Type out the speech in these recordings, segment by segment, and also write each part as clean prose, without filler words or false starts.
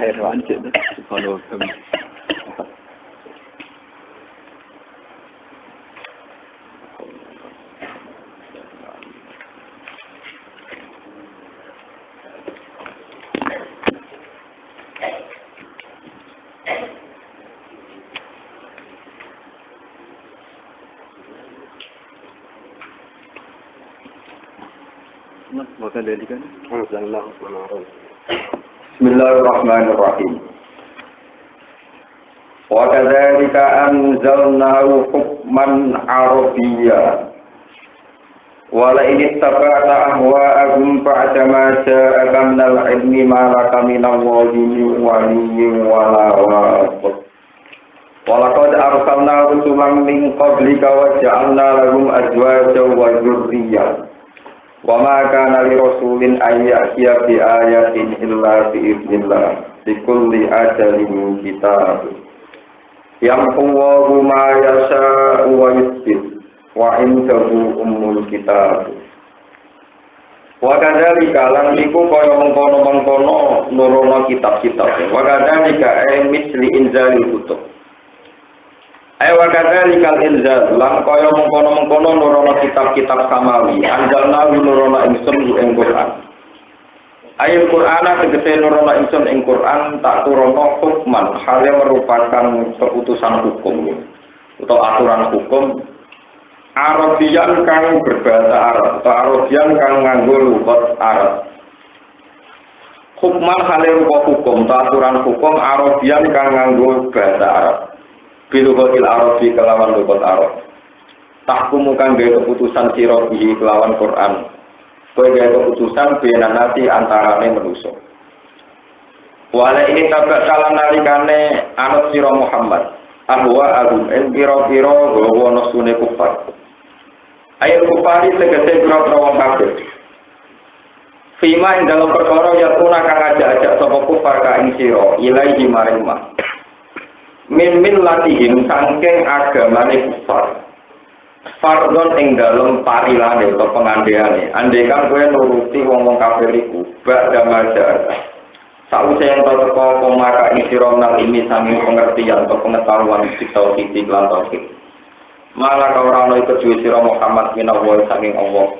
air wancit kalau Bismillahirrahmanirrahim. Wa kadzalika anzalnahu hukman arabiyya. Wa la in ittaba'ta ahwa'ahum ba'da ma ja'aka minal ilmi ma laka minallahi min waliyyin wa la wasith. Wa laqad arsalna rusulan min qablika wa ja'alna lahum azwajan wa dhurriyyatan. Wa ma kana li rasulin ay ya'tiya bi ayatin illa bi idznillah likulli ajalin kitab yamhullahu ma yasha'u wa yuthbit wa indahu ummul kitab wa kadzalika lan iku kaya mengkono-mengkono nurono kitab-kitab wa kadzalika misli inzali kutub wa kadzalika al-inzal lan kaya mengkono-mengkono nurono kitab-kitab samawi anjalna nurono ingsun ing Quran ayat Qur'ana tegese nurono ingsun ing Quran tak turono hukman hal yang merupakan keputusan hukum atau aturan hukum Arabian kang berbahasa Arab atau Arabian kang nganggo lugat Arab hukman hal yang hukum atau aturan hukum Arabian kang nganggo bahasa Arab bilugatil arabi kelawan lugat Arab. Tahkumu kang gawe keputusan sira bihi kelawan Quran. Kowe gawe keputusan benanati antarane manusa. Wala ini tabak kala nalikane anut sira Muhammad. Ahwa agum en pira-pira gawa nasune kufar. Ayat kufari tegese pira-pira wong kafir. Fima ing dalam perkara ya tuna kang ajak-ajak sapa kufar ka ing sira ilaihi maring ma. Min latihim sangking agamane kufar fardon ing dalem parilane atau pengandeane andekan kowe nuruti wong-wong kafir iku badha majar sause yen teko apa maka isira nal ini sami pengertian atau pengetahuan tauhid lan tauhid malah ora ana iku duwe sira Muhammad minawa saking Allah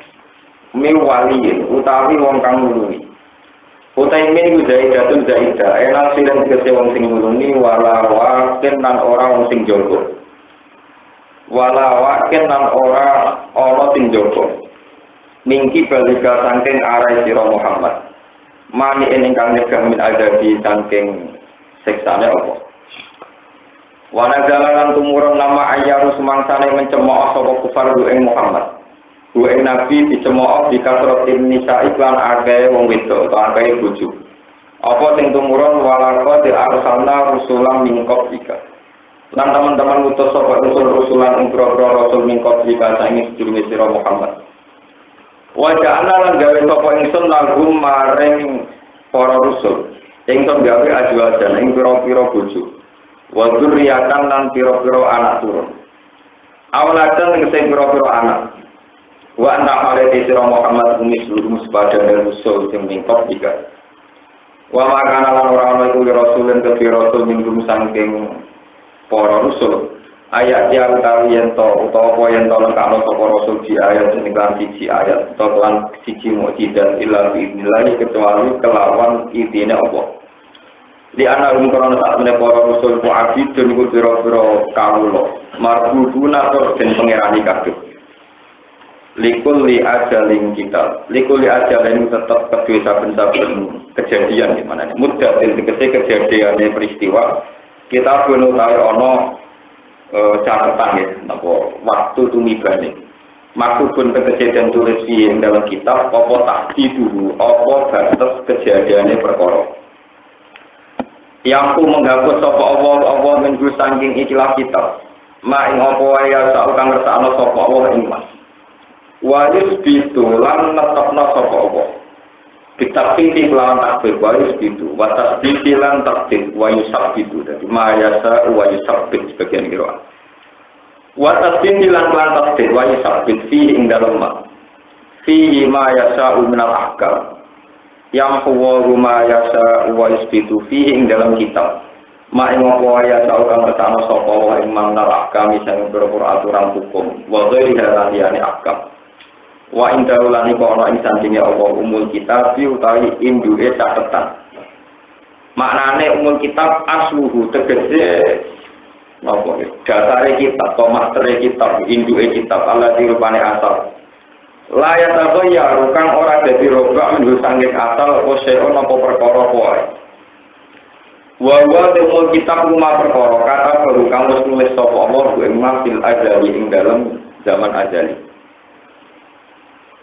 miwali utawi wong kang nulungi utai min zaidatun zaidah enak sing tegese wong sing nulungi wala waken lan ora wong sing jaga wala waken lan ora ana sing jaga mingki balika saking arah sira Muhammad mani ingkang nyegah min adabi saking siksane apa wana jalanan tumurun nama ayyaru semangsane mencemooh sapa kufar ing Muhammad Bueng Nabi dicemooh di kasrot nisa iklan akeh wong wedok atau akeh bojo. Apa sing tumurun walako di arsalna rusulan min qablika. Lan teman-teman utus sapa usul rusulan ing grogro rasul min qablika saking sedurunge sira Muhammad. Wa ja'alna lan gawe sapa ingsun lahum maring para rusul. Ingsun gawe ajwajan ing pira-pira bojo. Wa dzurriyatan lan pira-pira anak turun. Awladan ing sing pira-pira anak. Wa anna alaihi sira Muhammad umis lurum sepada rasul sing mingkop tiga. Wa makana lan ora ana iku rasulun ke rasul minggum saking para rasul. Ayat ya utawi yen to utawa apa yen to lengkapno sapa rasul di ayat sing kan siji ayat utawa lan siji mukjizat illa biidznillah kecuali kelawan idine apa. Di ana umrono sak meneh para rasul ku abidun iku pira-pira kawula marbuduna tur den pangerani kabeh. Likuli ajalin kita, likuli ajalin tetap kedua saben-saben kejadian di mana ini. Mudah tegese kejadiannya peristiwa kita perlu tahu ono catatan ya, napa waktu tumibane. Maksud pun kejadian tulis di dalam kitab, apa takdi dulu, apa batas kejadiannya perkara. Yang ku menghapus sapa Allah minggu saking ikilah kitab. Ma ing apa ya sak kang ngersakno sapa Allah ing mas. Wajib bitulan netapna sapa apa bitafiti lawan takbir wajib bitu watas bitilan takbir wajib bitu dadi mayasa wajib sebagian kira watas bitilan lawan takbir wajib fi ing dalem fi mayasa minal ahkam yang huwa ruma yasa wa isbitu fihi ing dalam kitab ma ing apa ya kang ketana sapa wa ing manal kami sing berpura aturan hukum wa ghairi haliyane akam wa inda ulani kono ing sandinge apa umul kitab utawi induke catetan maknane umul kitab asluhu tegese napa dasare kitab atau mastere kitab induke kitab Allah dirupane asal layat apa ya kang ora dadi robak minggu sangking asal apa seon apa perkara wae wa umul kitab rumah perkara kata baru kang wis nulis sapa Allah ing mafil ajali ing dalam zaman ajali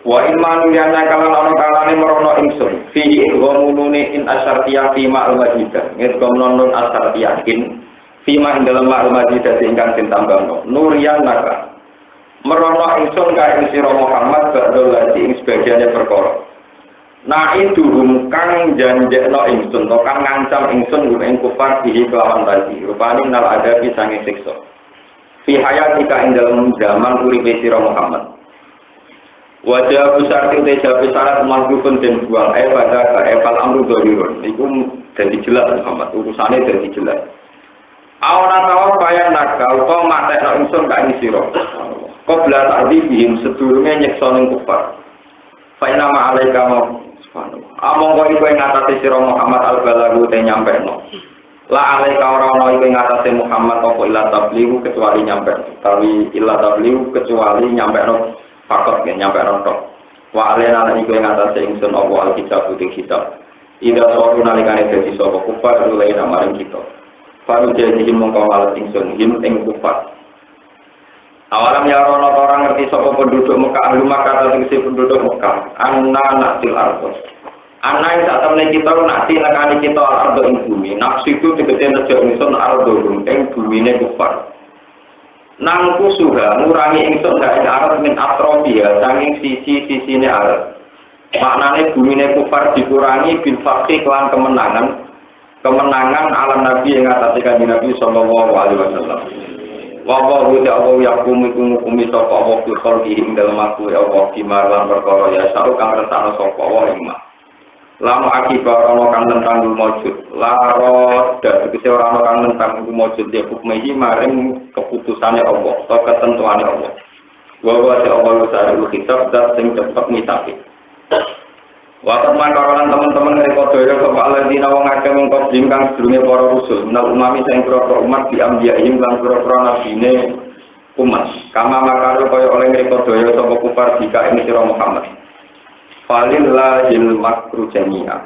wa imanu yana kalan ana kalane merono ingsun fi ghamulune in asyartiyah fi ma'lumatika ngedom non asyartiyahin fima ing dalam maklumat dadi ingkang ditambahno nuriyan naka merono ingsun ka ing sira Muhammad badhe lagi ing sebagiane perkara naiduhum kang janjekno ingsun to kang ngancam ingsun ing kufar bihi kelawan tadi rupane nal ada pisange siksa fi hayatika ing dalam zaman uripe sira Muhammad wajah besar te jabe syarat manggupun den buang pada ka amru dhahirun iku dadi jelas Muhammad urusane dadi jelas Awana tawa bayan nakal, kau matekno ingsun ka ing sira. Qabla ta'dzibihim sedurunge nyiksa ning kufar. Fa inna ma alaika subhanallah. Among kowe ing ngatasi sira Muhammad al-balagu te nyampeno. La alaika ora ana ing ngatasi Muhammad apa illa tablighu kecuali nyampeno. Tawi illa tablighu kecuali nyampeno fakot ngen nyampeno tok. Wa alaina lan iku ing ngatasi ingsun apa al-kitab putih kitab. Ida soru nalikane dadi sapa kufar luwih namaring kita. Faru jadi mongko malah ingsun him ing kufar. Awalam ya orang ngerti sapa penduduk Mekah ahli Makkah tegese penduduk Mekah anna natil ardos. Anna ing sak temene kita nakti nekani kita ardo ing bumi. Nafsu itu tegese nejo ingsun ardo ing bumine kufar. Nang kusuha ngurangi ingsun gak ing arep min atrofia saking sisi-sisine arep. Maknane bumine kufar dikurangi bil fakhi kelan kemenangan alam Nabi yang ngatasi kanjeng Nabi sallallahu alaihi wasallam. Wa wa ta'ala yakum hukumi sapa Allah fi khalqihi ing dalem aku Allah dimarlan perkara ya sak kang resana sapa Allah ing mak. Lamu akibat ana kang tentang wujud. Laro tegese ora ana kang tentang wujud ya hukume maring keputusane Allah, atau ketentuane Allah. Wa wa ta'ala sa'al kitab dat sing cepet mitake. Waktu makarolan teman-teman ngeriko doyo kepak ladina wong akeh mingkot jingkang sedurunge para rusul menal umami sayang pura-pura umat diambiaihim lan pura-pura nabine umat kama makaru kaya oleh ngeriko doyo sopa kufar jika ini sira Muhammad falillahil makru jami'a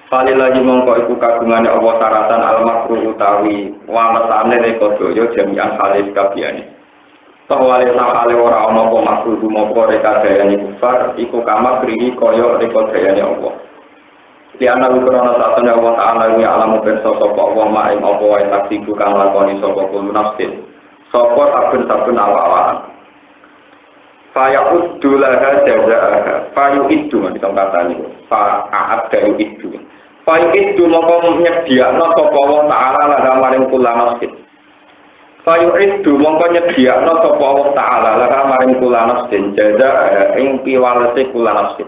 falillahi mongko iku kagungane Allah saratan al makru utawi waletane ngeriko doyo jami'an halis kabiyane Tawale sakale ora ana apa makruh mopo rekadayane kufar iku kama krihi kaya rekadayane Allah. Di ana ukuran satene Allah Taala ya alamu pirsa sapa Allah mak ing apa wae taksi kang lakoni sapa kulo nafsin. Sapa saben-saben awak-awakan. Fayaquddu laha jazaaha. Fayu'iddu ditongkatani. Fa'adda yu'iddu. Fayu'iddu mongko nyediakno sapa Allah Taala lan maring kula nafsin. Fayu'iddu mongko nyediakno sapa Allah Ta'ala lan maring kula nafsin jaza ing piwalese kula nafsin.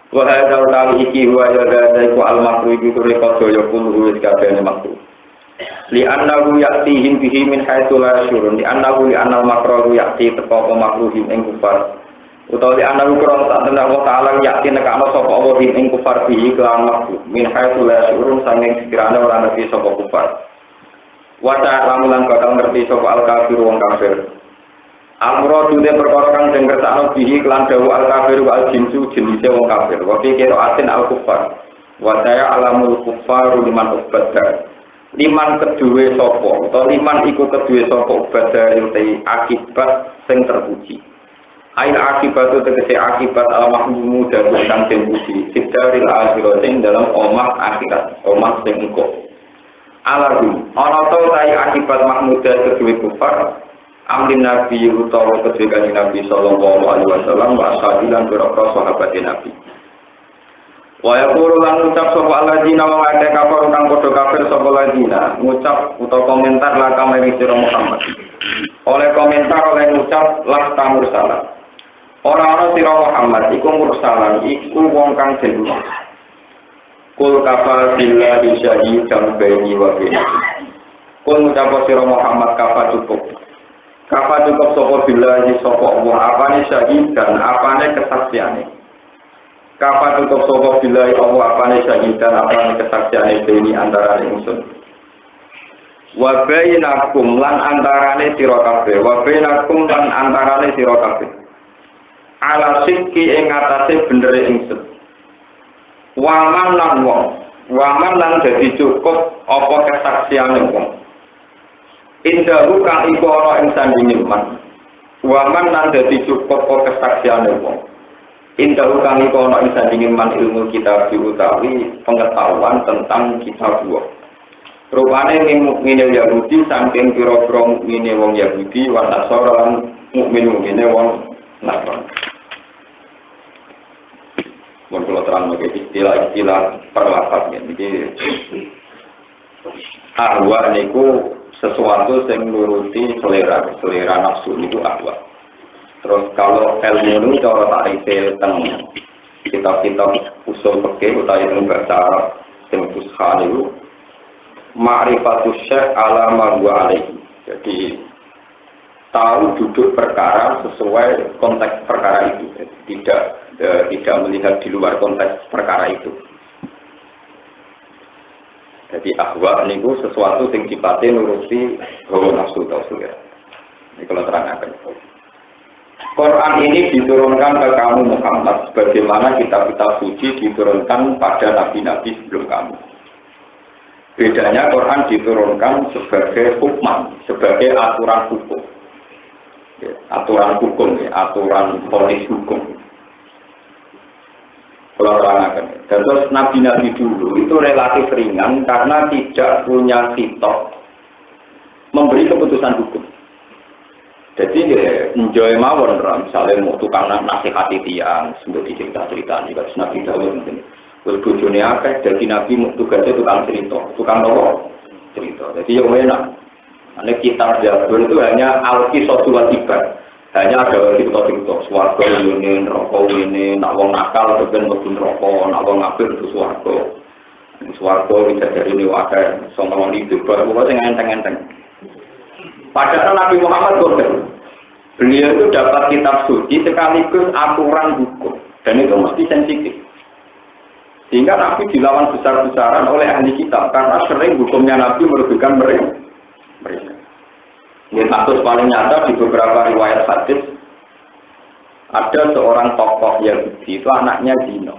Wa hadza ta'ala iki wa yadaiku al-makru iku rekodaya kulo wis kabehane makru. Li annahu ya'tihim bihi min haitsu la yashurun li annahu li annal makru ya'ti teko makruhim ing kufar. Utawa li annahu qur'an Allah Ta'ala ya'ti nekano sapa Allah ing kufar bihi kelan makru min haitsu la yashurun sanging sekirane ora ngerti sapa kufar. Wata lamulan bakal ngerti sapa al kafir wong kafir. Amro duwe perkara kang den kersakno bihi kelan dawu al kafir wal jinsu jenise wong kafir. Wa fi qira'atin al kufar. Wa saya alamul kufar liman ubada. Liman kedue sapa utawa liman iku kedue sapa ubada yuti akibat sing terpuji. Ail akibat tegese akibat al mahmumu dan kang den puji. Sidaril akhirat ing dalam omah akhirat, omah sing engko. Alarhu, ana to tai akibat mahmudah kedue kufar amrin nabi utawa kedue kanjeng Nabi sallallahu alaihi wasallam wa ashabilan berapa sahabat Nabi. Wa yaqulu lan ucap sapa alladzina wa akeh kafir kang padha kafir sapa alladzina ngucap utawa komentar la kamari sira Muhammad. Oleh komentar oleh ngucap la tamur salah. Ora ana sira Muhammad iku mursalan iku wong kang den Kul kafa billahi syahidan baini wa bainakum. Kul ngucap sira Muhammad kafa cukup. Kafa cukup sapa billahi sapa Allah apane syahidan apane kesaksiane. Kafa cukup sapa billahi Allah apane syahidan apane kesaksiane baini antara ingsun. Wa bainakum lan antarane sira kabeh wa bainakum lan antarane sira kabeh ala sikki ing atase benere ingsun waman lan dadi cukup apa kesaksiane wong indahu kang iku ana ing sandinge man waman lan dadi cukup apa kesaksiane wong indahu kang iku ana ing sandinge man ilmu kitab utawi pengetahuan tentang kitab Allah. Rupane mukmine Yahudi saking pira-pira mukmine wong Yahudi wa Nasara lan mukmin-mukmine wong Nasrani. Mun kula terang iki istilah perlafaz iki. Ahwa niku sesuatu sing nuruti selera nafsu niku ahwa. Terus kalau ilmu niku cara takrif teng kitab-kitab usul fikih utawa ilmu bahasa Arab sing fusha niku ma'rifatus syekh ala ma huwa alaihi. Jadi tahu duduk perkara sesuai konteks perkara itu. Tidak melihat di luar konteks perkara itu. Jadi ahwa niku sesuatu sing sifatnya nuruti hawa nafsu tausu ya. Ini kalau terangkan. Quran ini diturunkan ke kamu Muhammad sebagaimana kitab-kitab suci diturunkan pada nabi-nabi sebelum kamu. Bedanya Quran diturunkan sebagai hukum, sebagai aturan hukum. Aturan hukum, aturan polis hukum. Kalau terangkan. Dan terus nabi-nabi dulu itu relatif ringan karena tidak punya sitok memberi keputusan hukum. Jadi enjoy mawon, misalnya mau tukang nasihati tiang, sebut cerita-cerita juga nabi dahulu mungkin. Berbujune akeh dadi nabi tugasnya tukang cerita, tukang nopo cerita. Jadi yang enak. Ane kitab Jabur itu hanya al-qisas wa tibar. Hanya ada cerita-cerita swarga ngene, neraka ngene, nak wong nakal ben mlebu neraka, nak wong apik mlebu swarga. Swarga bisa dari niwake, sombong hidup, pokoke sing enteng-enteng. Padahal Nabi Muhammad boten. Beliau itu dapat kitab suci sekaligus aturan hukum dan itu mesti sensitif. Sehingga Nabi dilawan besar-besaran oleh ahli kitab karena sering hukumnya Nabi merugikan mereka. Ini kasus paling nyata di beberapa riwayat hadis ada seorang tokoh Yahudi itu anaknya Zino.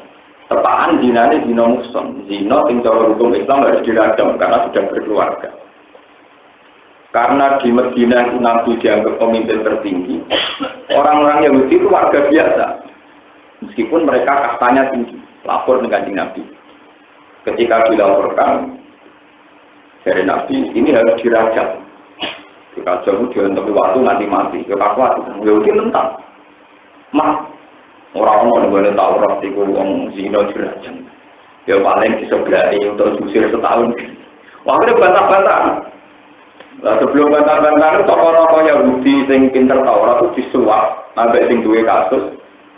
Tepaan Zina ini Zino Muhson. Zino yang cara hukum Islam harus dirajam karena sudah berkeluarga. Karena di Medina itu Nabi dianggap pemimpin tertinggi. Orang-orang Yahudi itu warga biasa. Meskipun mereka kastanya tinggi. Lapor dengan Kanjeng Nabi. Ketika dilaporkan dari Nabi, ini harus dirajam. Jika jauh dia untuk waktu nanti mati, evakuasi. Yahudi mentang. Mah, orang-orang boleh tahu roh itu orang zina dirajam. Ya paling di sebelah ini untuk usir setahun. Wah, ini bantah-bantah. Nah, sebelum bantah-bantah itu tokoh-tokoh Yahudi yang pinter Taurat itu disuap, sampai yang dua kasus.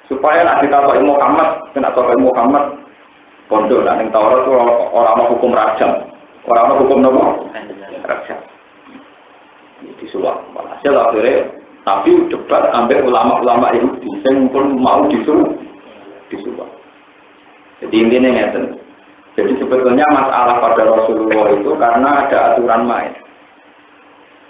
Supaya nak ditawain Muhammad, kena tawain Muhammad, pondok nak yang Taurat itu orang hukum rajam, orang hukum nopo rajam. Disuap, hasil akhirnya tapi debat ambil ulama-ulama Yahudi, yang pun mau disuap. Jadi intinya ngeten. Jadi sebetulnya masalah pada Rasulullah itu karena ada aturan main.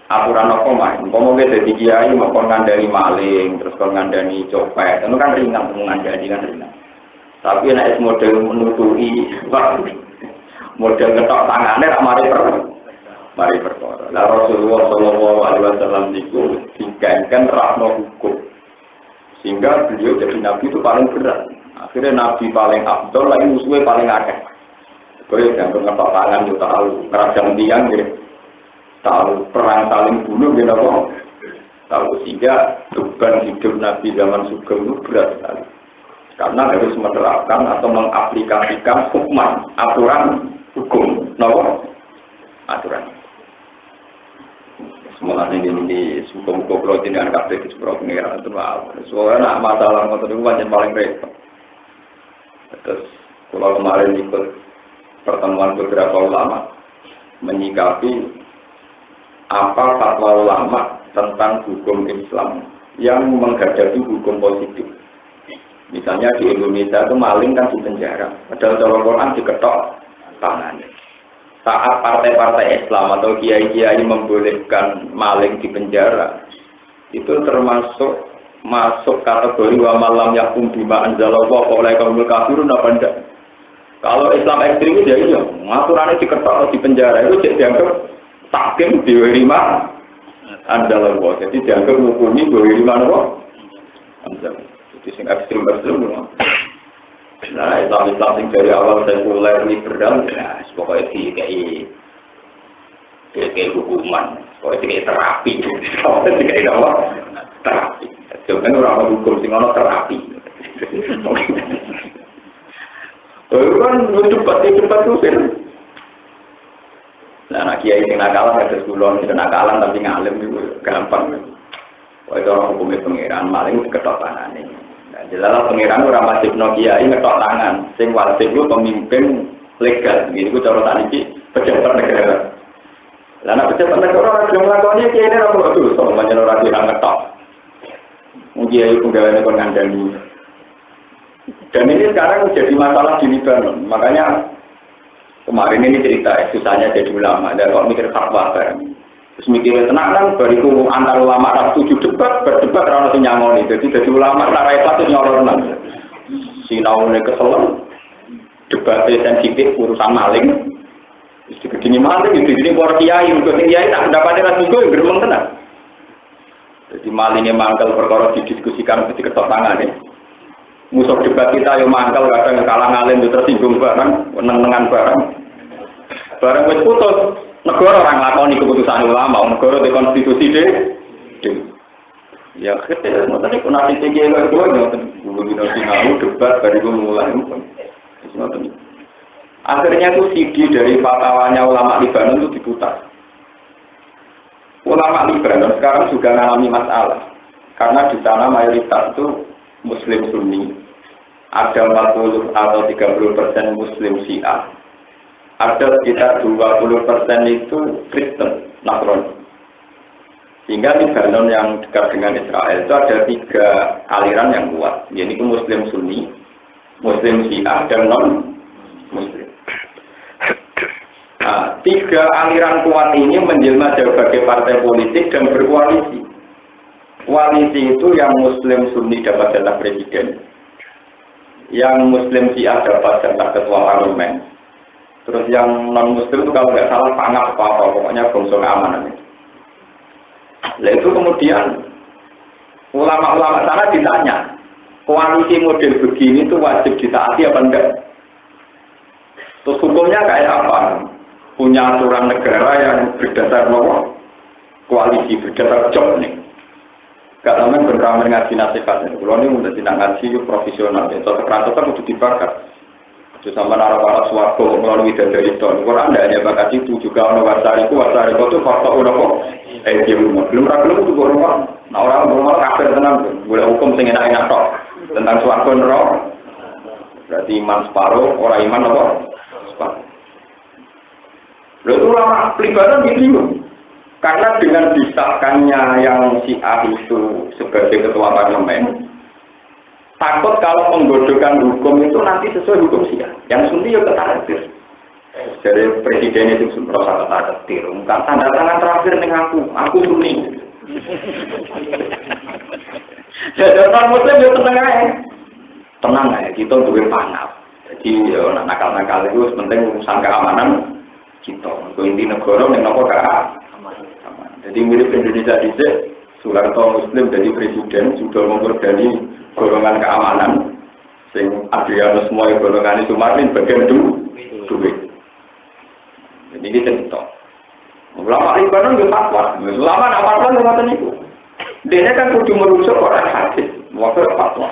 Aturan apa main? Ngomongnya jadi kiai mau ngandani maling, terus ngandani copet, itu kan ringan, ngandani kan ringan. Tapi nek model menutupi, model ketok tangannya mari perkara. Lah Rasulullah Shallallahu Alaihi Wasallam itu digainkan rahmat hukum, sehingga beliau jadi nabi itu paling berat. Akhirnya nabi paling abdul, lagi musuhnya paling akeh. Boleh jangan ngetok tangan, juga tahu kerajaan tiang gitu. Tahu perang saling bunuh gitu kok. Tahu sehingga beban hidup Nabi zaman Sugeng itu berat sekali. Karena harus menerapkan atau mengaplikasikan hukuman, aturan hukum, no? Aturan. Semua ini hukum kalau tidak ada di sebuah pengiran itu mau. Soalnya masalah motor itu banyak paling repot. Terus kalau kemarin ikut pertemuan beberapa ulama menyikapi apa fatwa ulama tentang hukum Islam yang menghadapi hukum positif. Misalnya di Indonesia itu maling kan di penjara, padahal dalam Quran diketok tangan. Saat partai-partai Islam atau kiai-kiai membolehkan maling di penjara, itu termasuk masuk kategori wa malam yakum bima anzalallah oleh kaum kafirun apa enggak? Kalau Islam ekstremis ya iya, ngaturannya diketok di penjara itu dianggap takim diwerima anzalallah. Jadi dianggap hukumi diwerima apa? Anzalallah. Jadi sing ekstrim loh. Nah, Islam sing dari awal sekuler liberal, ya, pokoknya kayak hukuman, pokoknya kayak terapi, pokoknya kayak apa? Terapi. Jangan orang hukum sing ono terapi. Itu kan cepat tuh sih. Nah, anak kiai sing nakalan ada sekulon, sing nakalan tapi ngalim itu gampang. Wah itu orang hukumnya pengiran maling ketok tangannya. Jelas pengiran ora wajib Nokia ini ngetok tangan, sing wajib lu pemimpin legal, gitu cara tadi ki pejabat negara. Lah nek pejabat negara ora gelem nglakoni ki ini ora perlu so manjen ora ngetok. Mungkin itu penggaweane kon ngandani. Dan ini sekarang jadi masalah di Libanon. Makanya kemarin ini cerita susahnya jadi ulama, dan kok mikir fatwa bareng. Terus mikirnya tenang kan, bariku antar ulama Arab 7 debat, berdebat orang itu nyangoni. Jadi ulama secara itu nyoronan. Sinaunya kesel, debatnya sensitif, urusan maling. Jadi begini maling, jadi buat kiai, untuk kiai tak mendapatkan juga yang geremeng tenang. Jadi malingnya mangkal perkara didiskusikan mesti ketok tangan ya. Musuh debat kita yang mangkal kadang kalah ngalim itu tersinggung barang, meneng-nengan barang. Barang wis putus. Negara orang lakoni keputusan ulama, negara di konstitusi deh. Ya kita tadi pun nanti tinggi lagi ngoten, gubernur Sinau debat dari mulai ngoten. Akhirnya itu CD dari fatwanya ulama Libanon itu diputar. Ulama Libanon sekarang juga mengalami masalah karena di sana mayoritas itu Muslim Sunni, ada 40 atau 30% Muslim Syiah. Ada sekitar 20% itu Kristen, Nasrani. Sehingga Libanon yang dekat dengan Israel itu ada 3 aliran yang kuat, yaitu Muslim Sunni, Muslim Syiah, dan non-Muslim. Nah, 3 aliran kuat ini menjelma sebagai partai politik dan berkoalisi. Koalisi itu yang Muslim Sunni dapat jatah presiden, yang Muslim Syiah dapat jatah ketua parlemen. Terus yang non-muslim itu kalau nggak salah pangap apa-apa, pokoknya bangsa keamanan. Nah itu kemudian ulama-ulama sana ditanya, koalisi model begini itu wajib ditaati apa enggak? Terus hukumnya kayak apa? Punya aturan negara yang berdasar nomor koalisi, berdasar job nih. Gak lama berkamar ngaji nasihat. Kalau ini udah tidak ngaji profesional, itu kekerasan itu dibakar. Sama narapara suwargo melalui dari itu. Quran tidak hanya bakat itu juga ono wasariku itu fakta udah kok. Belum itu orang. Nah orang kafir tenang boleh hukum sing enak-enak tok tentang suwargo neraka. Berarti iman separuh, orang iman apa? Separuh. Lalu ulama Libanon bingung. Karena dengan disahkannya yang Syiah itu sebagai ketua parlemen, takut kalau penggodokan hukum itu nanti sesuai hukum Syiah. Yang Sunni ya ketar-ketir. Dari presiden itu merasa ketar-ketir. Bukan tanda tangan terakhir dengan aku Sunni. Jadi orang Muslim ya tenang aja. Tenang aja, kita duwe panah. Jadi ya nakal-nakal itu penting urusan keamanan kita. Untuk inti negara yang nopo keamanan. Jadi mirip Indonesia dicek, Soeharto Muslim jadi presiden sudah memperdani golongan keamanan sing Adrianus Moy golongan Sumarlin bagian duit. Jadi kita cerita. Ulama Libanon itu fatwa. Ulama nak fatwa ngoten niku. Dene kan kudu merujuk orang hadis. Waktu fatwa.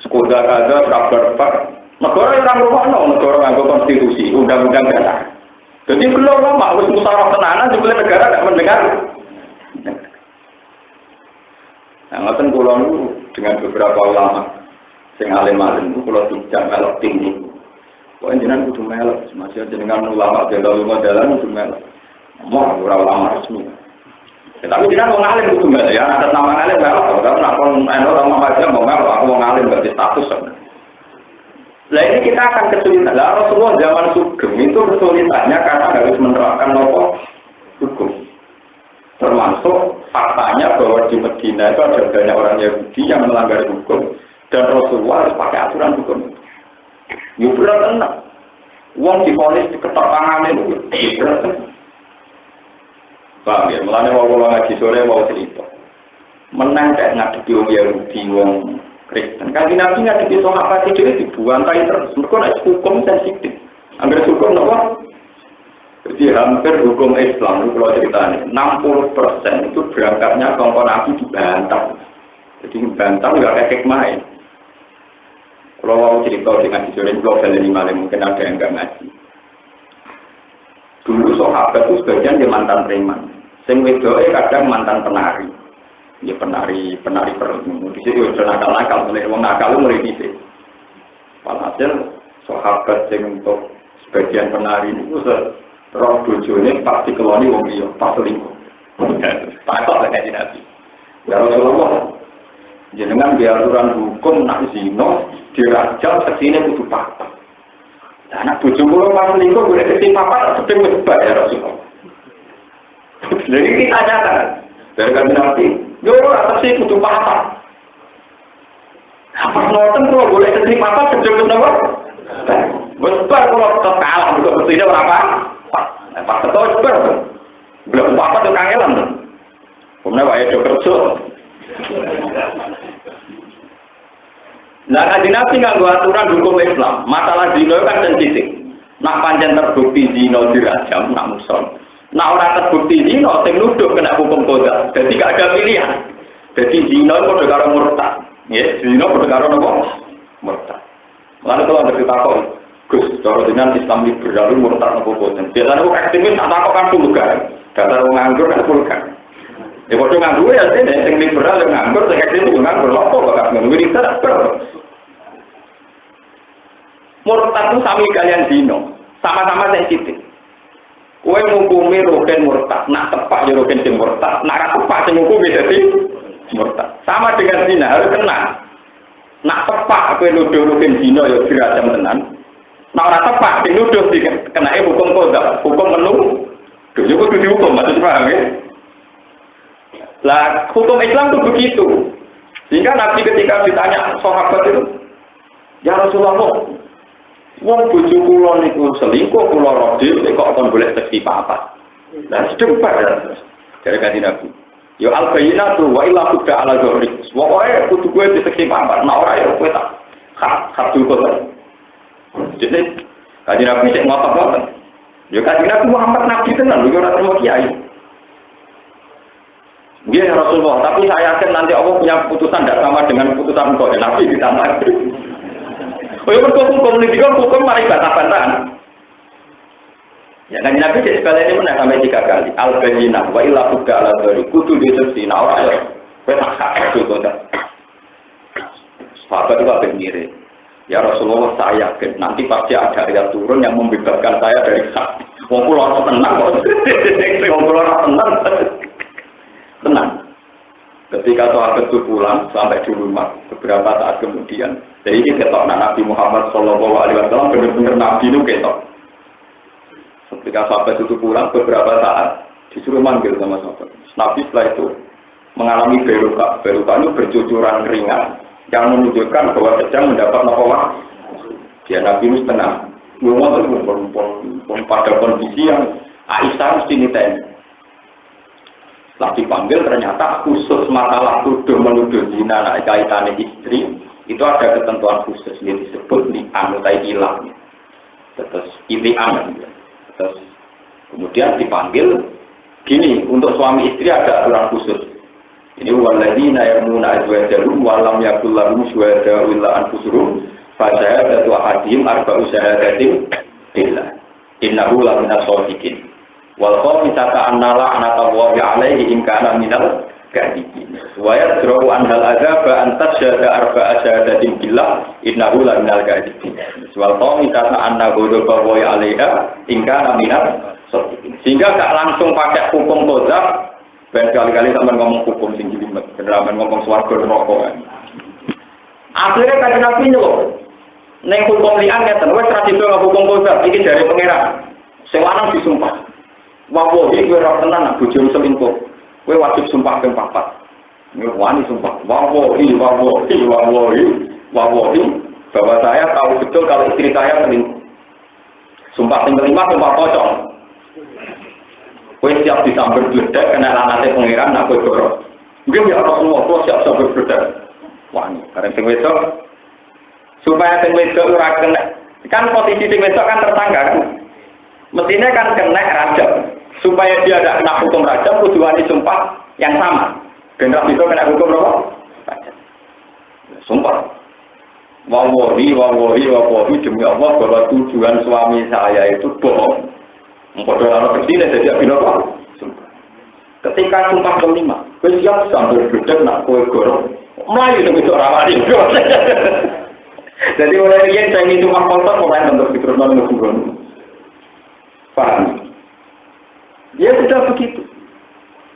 Sekolah ada kabar negara yang ngomongno negara nganggo konstitusi, undang-undang dasar. Jadi belum lama harus musyawarah tenanan sebelum negara tidak mendengar. Nah, ngoten kula niku dengan beberapa ulama sing alim-alim niku kula tidak melok tinggi. Kok jenengan kudu melok, masih jenengan ulama jenengan modelan kudu melok. Mau ora ulama resmi. Tapi jenengan wong alim kudu melok ya, atas nama alim melok, kalau nak kon ulama aja mau melok, aku wong alim berarti status. Lah ini kita akan kesulitan. Lah Rasulullah zaman Sugeng itu kesulitannya karena harus menerapkan hukum. Termasuk faktanya bahwa di Medina itu ada banyak orang Yahudi yang melanggar hukum dan Rasulullah harus pakai aturan hukum. Ya berat enak. Uang diponis diketok tangan itu berat enak. Paham ya? Mulanya mau ngaji sore mau cerita. Menang kayak ngadepi orang Yahudi, orang Kristen. Kan Nabi ngadepi sahabat itu dibuantai terus. Mereka hukum sensitif. Ambil hukum apa? Jadi hampir hukum Islam, kalau ceritanya 60% itu berangkatnya kongkong Nabi dibantah. Jadi bantah nggak kayak hikmah. Kalau mau cerita dengan dijodohin global ini malah mungkin ada yang nggak ngaji. Dulu sahabat itu sebagian dia mantan preman. Sing wedoke kadang mantan penari. Ya penari perut. Di situ udah nakal-nakal, mulai wong nakal mulai dhisik. Walhasil sahabat sing untuk sebagian penari itu roh bojone pasti keloni wong liya, pas selingkuh. Takok lek kanjeng Nabi. Ya Rasulullah, jenengan di aturan hukum nak zina dirajam seksine kudu papat. Lah anak bojo kula pas selingkuh golek sing papat sedeng wis ya Rasulullah. Jadi kita nyatakan dari kanjeng Nabi, yo ora seksi kudu papat. Apa ngoten kula golek sing papat sedeng wis napa? Wis bar kula tetep kalah kok mestine ora apa. Pas ketemu ber, belum apa tuh kangelan tuh. Kemudian wae do kerja. Nah, kanjeng Nabi nganggo aturan hukum Islam. Masalah zina kan sensitif. Nak pancen terbukti zina dirajam nak muson. Nak ora terbukti zina sing nuduh kena hukum qada. Jadi gak ada pilihan. Jadi zina padha karo murtad. Nggih, zina padha karo napa? Murtad. Lalu kalau ada ditakok Gus, cara dengan Islam liberal murtad apa boten. Biasane kok ekstremis tak takok kan vulgar. Dasar wong nganggur kan vulgar. Ya padha nganggur ya sing liberal yang nganggur, sing ekstremis yo nganggur. Apa kok gak nganggur iki tak. Murtad itu sami kalian zina, sama-sama sensitif. Kowe ngukumi roken murtad, nak tepak yo roken sing murtad, nak ra tepak sing ngukumi dadi murtad. Sama dengan zina harus kena. Nak tepak kowe nuduh roken zina yo dirajam tenan. Nah orang tepat, yang nuduh dikenai hukum kodam, hukum menung, itu kudu dihukum, maksudnya paham ya? Lah, hukum Islam itu begitu. Sehingga Nabi ketika ditanya sahabat itu, ya Rasulullah, wong bojo kula niku selingkuh kula rodil, kok kon boleh seksi papat. Lah sedeng ya. Dari kanjeng Nabi. Ya al-bayyinatu wa illa tudda ala dzahri. Pokoke kudu kowe diseksi papat, nek ora ya kowe tak hak kodam. Jadi, kanjeng Nabi cek ngotot-ngotot. Ya kanjeng Nabi Muhammad Nabi tenan, lho ora terima kiai. Nggih Rasulullah, tapi saya yakin nanti Allah punya keputusan tidak sama dengan keputusan engkau. Nabi ditambah. Oh ya hukum ini hukum mari bantah-bantahan. Ya kanjeng Nabi cek sekali ini pernah sampai 3 kali. Al-bayyinah wa illa tudda ala dzari. Kudu disesina ora ya. Wis tak itu kok. Sahabat itu apa mirip. Ya Rasulullah saya yakin nanti pasti ada ayat turun yang membebaskan saya dari hak. Wong kula ora tenang kok. Wong kula ora tenang. Ketika sahabat itu pulang sampai di rumah beberapa saat kemudian, jadi ini ketok Nabi Muhammad Shallallahu Alaihi Wasallam benar-benar Nabi itu ketok. Ketika sahabat itu pulang beberapa saat disuruh manggil sama sahabat. Nabi setelah itu mengalami beruka itu bercucuran ringan. Yang menunjukkan bahwa sedang mendapat nafkah. Dia Nabi itu tenang. Ngomong itu pada kondisi yang Aisyah mesti niteni. Setelah dipanggil ternyata khusus masalah tuduh menuduh zina kaitannya istri itu ada ketentuan khusus yang disebut li'an atau ilang. Terus itian. Terus kemudian dipanggil gini untuk suami istri ada aturan khusus. Ini waladina yarmuna azwajahum wa lam yakul lahum syuhada'u illa anfusuhum fa syahadatu ahadihim arba'u syahadatin billah innahu la minas shadiqin wal khamisata anna la'natallahi 'alaihi in kana minal kadhibin wa yadra'u an hal adzaba an tashhada arba'a syahadatin billah innahu la minal kadhibin. Wal qamisa anna ghadaba wa alaiha ingka naminat. Sehingga gak langsung pakai hukum qadzaf. Ben kali-kali sampean ngomong hukum sing jelimet, sampean ngomong swarga neraka. Akhirnya kanjeng Nabi nyeluk. Ning hukum lian ngeten, wis ra dido hukum qadzaf iki dari pangeran. Sing lanang disumpah. Wallahi kowe ora tenan bojomu selingkuh. Kowe wajib sumpah ping 4. Ini wani sumpah. Wallahi bahwa saya tahu betul kalau istri saya selingkuh. Sumpah yang kelima, sumpah pocong. Kowe siap disambar bledek kena lanate pangeran nak kowe dorong. Mungkin ya Rasulullah kowe siap sambar bledek. Wani, karena sing wedok supaya sing wedok ora kena kan posisi sing wedok kan tersangka kan. Mestinya kan kena rajam. Supaya dia tidak kena hukum rajam kudu wani sumpah yang sama. Ben ra bisa kena hukum apa? Rajam. Sumpah. Wallahi demi Allah bahwa tujuan suami saya itu bohong. Padahal ana kesine dadi apa? Sumpah. Ketika sumpah kelima, kowe siap sambil bledek nak kowe gorong. Mlayu nek iso ora wani. Jadi orang yang saya itu maksudnya orang untuk diteruskan dengan paham? Ya sudah begitu.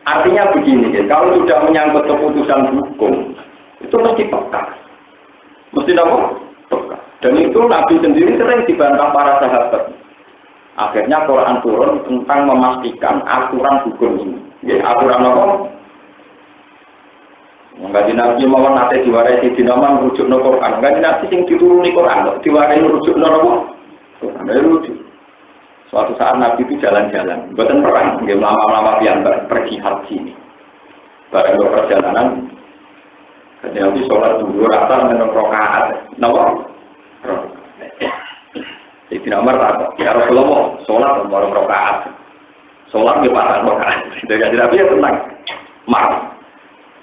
Artinya begini, ya, kalau sudah menyangkut keputusan hukum, itu mesti peka. Mesti apa? Peka. Dan itu Nabi sendiri sering dibantah para sahabat. Akhirnya Quran turun tentang memastikan aturan hukum ini. Ya, aturan apa? Enggak Nabi mawon nate diwarai di dinaman rujuk no Quran. Enggak Nabi sing dituruni Quran, diwarai rujuk no apa? Quran dari rujuk. Suatu saat Nabi itu jalan-jalan, bukan perang, dia lama-lama piantar pergi haji ini. Barang perjalanan, kemudian Nabi sholat dulu rata dengan rokaat, nawa. Jadi nomor rata, ya Rasulullah sholat dengan rokaat, sholat di pasar rokaat. Jadi Nabi ya tenang, marah.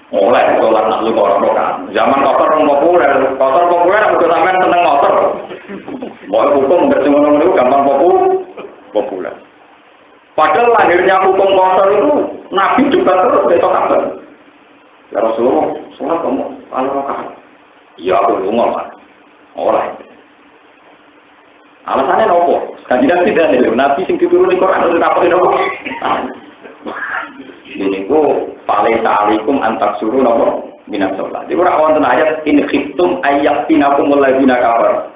Mulai sholat nak lu orang rokaat. Zaman kotor populer aku sampai tenang kotor. Mau hukum bersama itu gampang populer. Padahal lahirnya hukum kotor itu Nabi juga terus besok kabar. Ya Rasulullah, sholat kamu kalau rokaat. Iya aku ngomong, oleh. Alasannya apa? Kanjeng tidak nih, Nabi sing dituruni Quran itu kapan apa? Ini ku paling ta'alikum antak suruh nopo minat sholat. Jadi orang wonten ayat in khiftum ayyaqtinakumul ladzina kafar.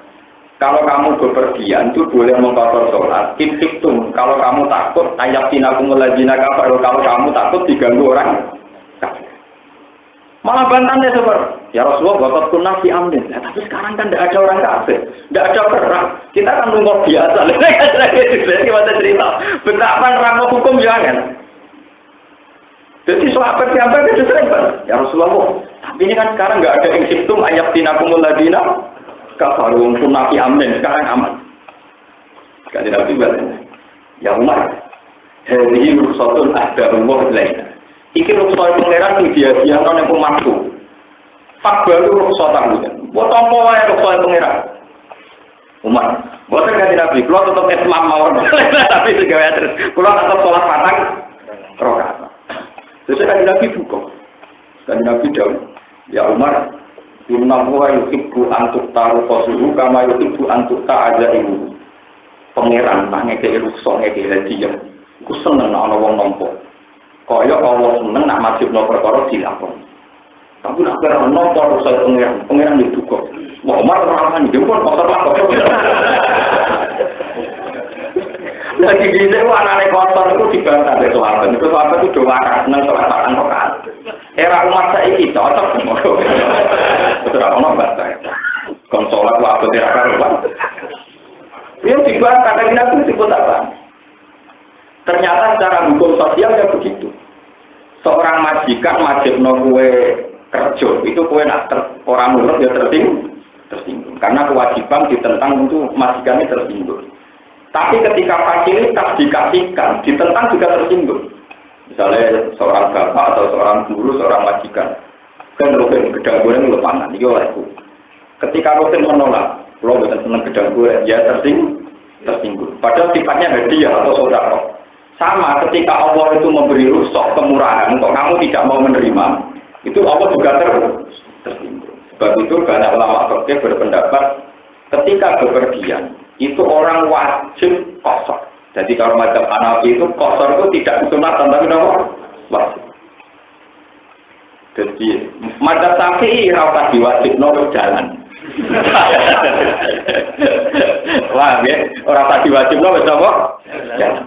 Kalau kamu bepergian itu boleh mengkotor sholat. In khiftum kalau kamu takut ayyaqtinakumul ladzina kafar. Kalau kamu takut diganggu orang kafir. Malah bantannya seperti ya Rasulullah bapak kunna fi amnin. Nah, tapi sekarang kan tidak ada orang kafir, tidak ada perang. Kita kan nunggu biasa. Gimana cerita? Betapa nerang hukum jangan. Jadi sahabat itu sering ya Rasulullah. Tapi ini kan sekarang nggak ada yang simptom ayat tinakumul ladina kafarum pun nabi amin sekarang aman. Sekali Nabi bilang, ya Umar, hari ruksatun ada Allah lain. Iki ruksat pangeran itu dia non yang pemaksu. Fak baru ruksat tahu. Buat apa wae ruksat pangeran? Umar, buat ganti Nabi. Kalau tetap Islam mawon, tapi segala terus. Kalau tetap sholat patang, rokaat. Terus kan Nabi buka. Kan Nabi jauh. Ya Umar, inna huwa yuhibbu an tuqtaru qasuhu kama yuhibbu an tuqta'a ibu. Pangeran nang ngeke rusak ngeke hadiah. Ku seneng ana wong nampa. Kaya Allah seneng nak majibno perkara dilakoni. Tapi nak ora nampa rusak pangeran itu kok. Wah Umar ora kan jempol motor lakon. Lagi gitu, anak-anak kotor itu dibantah dari sahabat. Itu sahabat itu doa senang sholat makan rokaat. Era umat saya ini cocok. Betul apa bantah? Konsolat waktu tidak karuan. Dia dibantah dari Nabi disebut apa? Ternyata secara hukum sosial ya begitu. Seorang majikan majibno kue kerja itu kue nak orang nurut dia tersinggung. Karena kewajiban ditentang untuk majikannya tersinggung. Tapi ketika fasilitas dikasihkan, ditentang juga tersinggung. Misalnya seorang bapak atau seorang guru, seorang majikan, kan rutin gedang goreng lepangan, itu olehku. Ketika rutin menolak, lo bukan senang gedang goreng, ya tersinggung. Padahal sifatnya hadiah atau saudara. Sama ketika Allah itu memberi rukhsah kemurahan, kok kamu tidak mau menerima, itu Allah juga tersinggung. Sebab itu banyak ulama fikih berpendapat ketika bepergian itu orang wajib qasar. Jadi kalau mazhab Hanafi itu qasar itu tidak disunatkan tapi wajib. Jadi mazhab Syafi'i ora diwajibno jalan. Wah, ya, orang tadi wajibno wis apa? Jalan.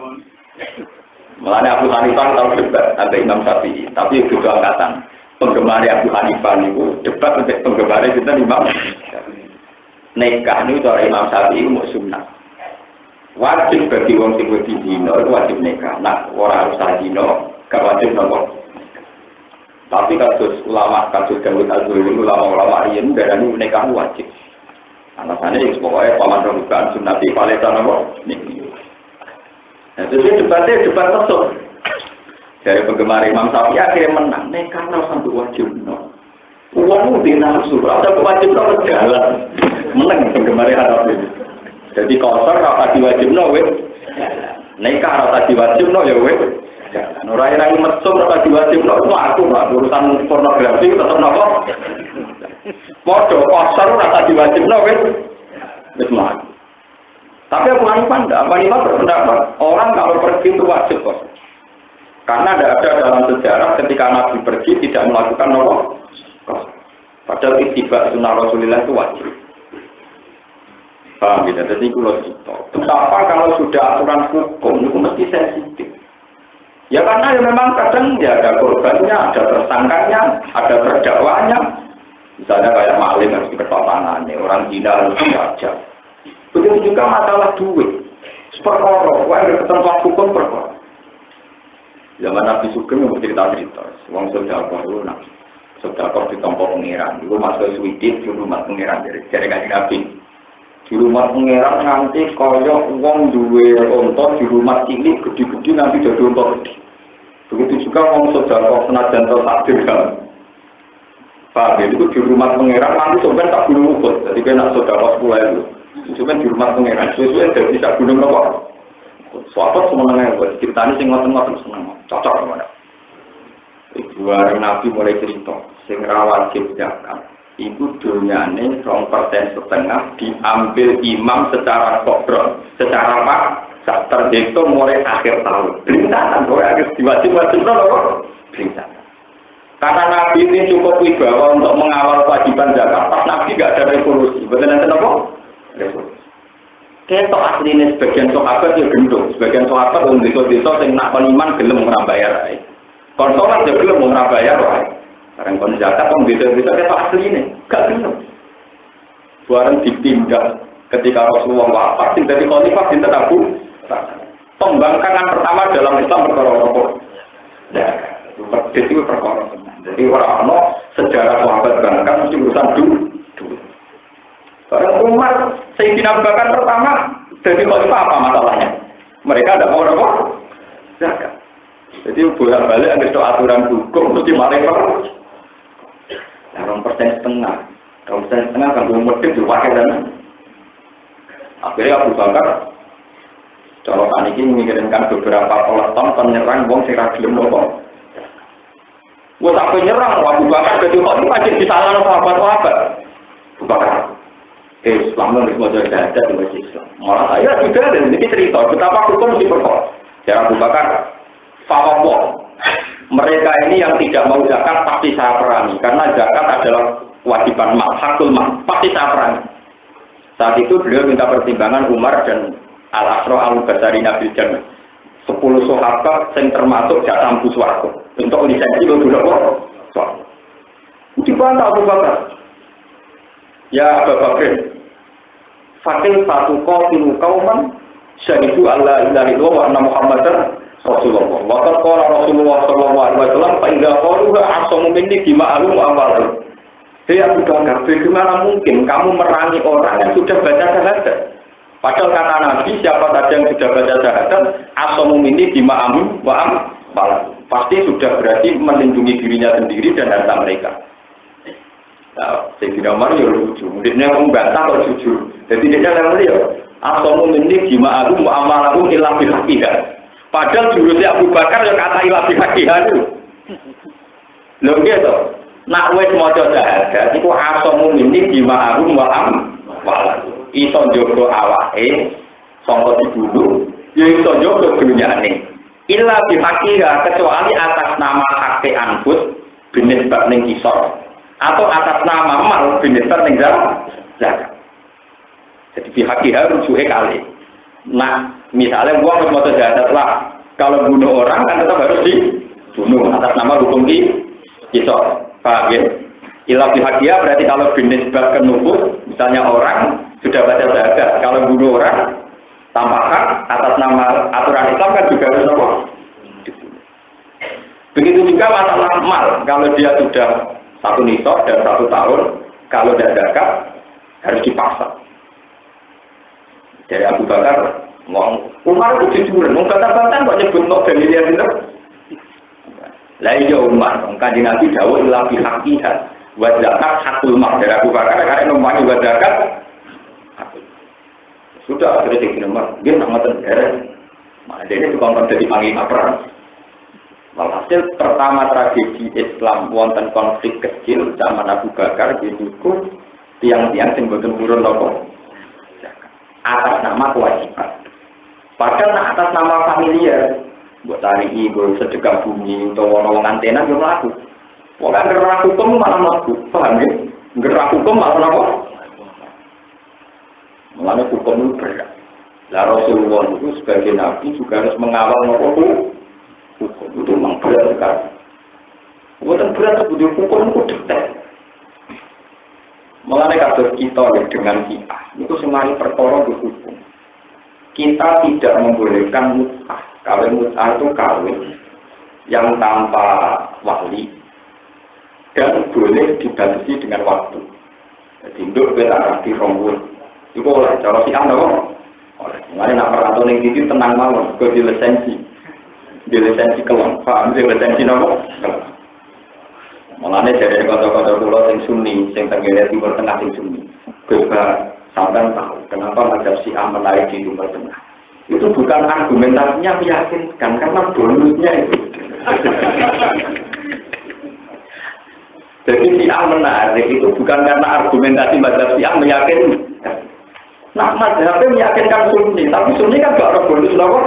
Mulane Abu Hanifah tahu debat sampai Imam Syafi'i, tapi itu angkatan. Penggemar Abu Hanifah niku debat untuk penggemar kita Imam Syafi'i. Nikah niku cara Imam Syafi'i mau sunnah. Wajib bagi wong sing wedi dina wajib nikah. Nah, ora harus dina, gak wajib nopo. Tapi kasus ulama, kasus Dawud Al-Zuhri, ulama-ulama riyen darani nikah wajib. Alasannya itu pokoknya paman rebukan sunnati paletan apa? Nah, terus debatnya debat tersebut. Dari penggemar Imam Syafi'i akhirnya menang. Nikah sampai wajib no. Uang di nafsu, ada wajib no jalan. Menang penggemar Hanafi. Jadi kosor apa diwajib no wes. Nikah apa diwajib no ya wes. Orang yang mesum apa diwajib no itu aku nggak urusan pornografi tetap nopo. Modo kosor apa diwajib no wes. Bismillah. Tapi Abu Hanifah enggak. Abu Hanifah berpendapat orang kalau pergi itu wajib kok. Karena tidak ada dalam sejarah ketika Nabi pergi tidak melakukan nopo. Padahal ittiba sunnah Rasulullah itu wajib. Paham ya? Jadi kalau itu. Betapa kalau sudah aturan hukum itu mesti sensitif. Ya karena ya memang kadang ya ada korbannya, ada tersangkanya, ada terdakwanya. Misalnya kayak maling harus diketok tangannya, orang zina harus diajak. Begitu juga masalah duit. Perkara, ada ketentuan hukum perkara. Zaman Nabi Sugeng yang cerita-cerita, wong sedekah itu Nabi. Sedekah ditampa pengiran, itu masuk suwidit di rumah pengiran dari Kanjeng Nabi. Di rumah pengiran nanti kaya wong duwe onto di rumah cilik gede-gede nanti jadi onto gede. Begitu juga wong sedekah senajan takdir kan. Pak, itu di rumah pengiran nanti sampean tak gunung ukut. Jadi kena sedekah 10.000. Sampeyan di rumah pengiran sesuai dari bisa gunung apa? Suatu semuanya buat ceritanya sing ngoten-ngoten seneng. Cocok mana? Ibu Nabi mulai cerita, sing ra wajib zakat. Iku dunyane 2,5% diambil imam secara kodron, secara paksa terhitung mulai akhir tahun. Rintangan, mulai akhir diwajib-wajib loh, rintangan. Karena Nabi ini cukup wibawa untuk mengawal kewajiban zakat. Pas Nabi gak ada revolusi, betul nanti apa? Revolusi. Ketok aslinya sebagian sahabat ya gendong, sebagian sahabat untuk desa-desa yang nak peniman gelem ora bayar. Konsolan ya gelem ora bayar wae. Karena kon zakat wong desa-desa ketok asline gak gelem. Bareng ditindak ketika Rasulullah wafat sing dadi khalifah sinten Abu Bakar. Pembangkangan pertama dalam Islam perkara apa? Ya, itu perkara. Jadi orang sejarah sahabat bangkang mesti urusan dulu. Orang Umar, Sayyidina Abu Bakar pertama, jadi khalifah apa masalahnya? Mereka ada mau apa? Zakat. Jadi bolak-balik ada aturan hukum mesti maling per. 2,5% kan belum medit dipakai dan akhirnya Abu Bakar kalau tadi ini mengirimkan beberapa peleton penyerang wong sing ra gelem apa. Wong sampe nyerang Abu Bakar jadi kok wajib disalahno sahabat-sahabat. Abu Bakar Islam harus modal ada di Islam. Malah saya juga ada ini cerita betapa hukum diperkor. Ya Abu Bakar, fawwah. Mereka ini yang tidak mau zakat pasti saya perangi karena zakat adalah kewajiban mal, hakul mal, pasti saya perangi. Saat itu beliau minta pertimbangan Umar dan Al-Asra Al-Basari Nabil Jannah. 10 sahabat yang termasuk gak tampu swarga untuk lisensi untuk apa? Swarga. Dibantah Abu Bakar. Ya Abu Bakar, fakir satu qatilu qauman syahidu alla ilaha illallah wa anna Muhammadar Rasulullah. Wa qala Rasulullah sallallahu alaihi wasallam fa idza qaluha asamu minni dima'alum wa amalu. Hei Abu Bakar, bagaimana mungkin kamu merangi orang yang sudah baca syahadat? Padahal kata Nabi, siapa saja yang sudah baca syahadat, asamu minni dima'alum wa amalu. Pasti sudah berarti melindungi dirinya sendiri dan harta mereka. Nah, Sayyidina Umar ya lucu. Dia membantah kalau jujur. Jadi dia bilang dia, asamu minni dima'alum wa amalu illa bil haqiqah. Padahal jurusnya Abu Bakar yang kata ila bil haqiqah itu. Lho gitu. Nak wis maca syahadat iku asamu minni dima'alum wa amalu iso njogo awake sangka dibunuh, ya iso njogo dunyane. Illa bihaqira kecuali atas nama hak anfus binisbat ning kisor atau atas nama mal binisbat ning zakat. Jadi bihaqira rujuke kali. Nah, misalnya uang mau zakat lah, kalau bunuh orang kan tetap harus dibunuh atas nama hukum kisor. Paham ya? Illa bihaqira berarti kalau binisbat ke nufus, misalnya orang sudah baca zakat, kalau bunuh orang tanpa hak atas nama aturan Islam kan juga harus apa? Begitu juga masalah mal, kalau dia sudah 1 nisab dan 1 tahun, kalau tidak zakat harus dipaksa. Dari Abu Bakar ngomong, Umar itu jujur, mengkata-kata kok nyebut no dalilnya itu. Lah iya Umar, Kanjeng Nabi dawuh ila fi haqqiha wa zakat hakul mal. Dari Abu Bakar karek nomane wa zakat sudah akhirnya tinggi nomor, dia nak ngotot beres. Mana dia itu kongkong jadi panglima perang. Walhasil pertama tragedi Islam wonten konflik kecil zaman Abu Bakar itu tiang-tiang sing boten purun nopo atas nama kewajiban. Padahal atas nama familiar, buat tari buat sedekah bumi atau wong antena belum laku. Wong kan gerak hukum malah laku, paham ya? Gerak hukum malah nopo. Mulanya hukum itu berat. Lah Rasulullah itu sebagai nabi juga harus mengawal hukum. Hukum itu memang berat sekali. Bukan berat sebetulnya hukum itu detail. Mulanya kasus kita dengan Syiah itu semari perkara hukum. Kita tidak membolehkan mut'ah. Kawin mut'ah itu kawin yang tanpa wali dan boleh dibatasi dengan waktu. Jadi untuk kita di rombul. Itu oleh cara Syiah dong. Oleh mulanya nak perantau yang tinggi tenang malam ke di lisensi kelon, paham di lisensi nopo. Mulanya dari kota-kota pulau yang Sunni, yang tenggara Timur Tengah yang Sunni, juga sampai tahu kenapa mazhab Syiah menarik di Timur Tengah. Itu bukan argumentasinya meyakinkan, karena bonusnya itu. Jadi Syiah menarik itu bukan karena argumentasi mazhab Syiah meyakinkan. Nah, mazhabnya meyakinkan Sunni, tapi Sunni kan gak ada bonus nopo.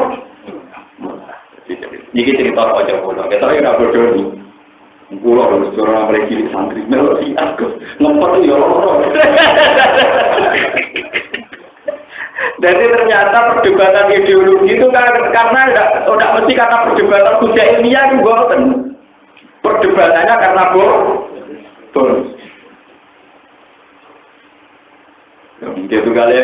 Ini cerita aja bodoh, kita ya bodoh nih. Pulau harus orang mulai cilik santri, melodi aku ngempet ya Allah. Jadi ternyata perdebatan ideologi itu kan karena tidak mesti kata perdebatan hujah ilmiah itu boten. Perdebatannya karena bonus. Itu kali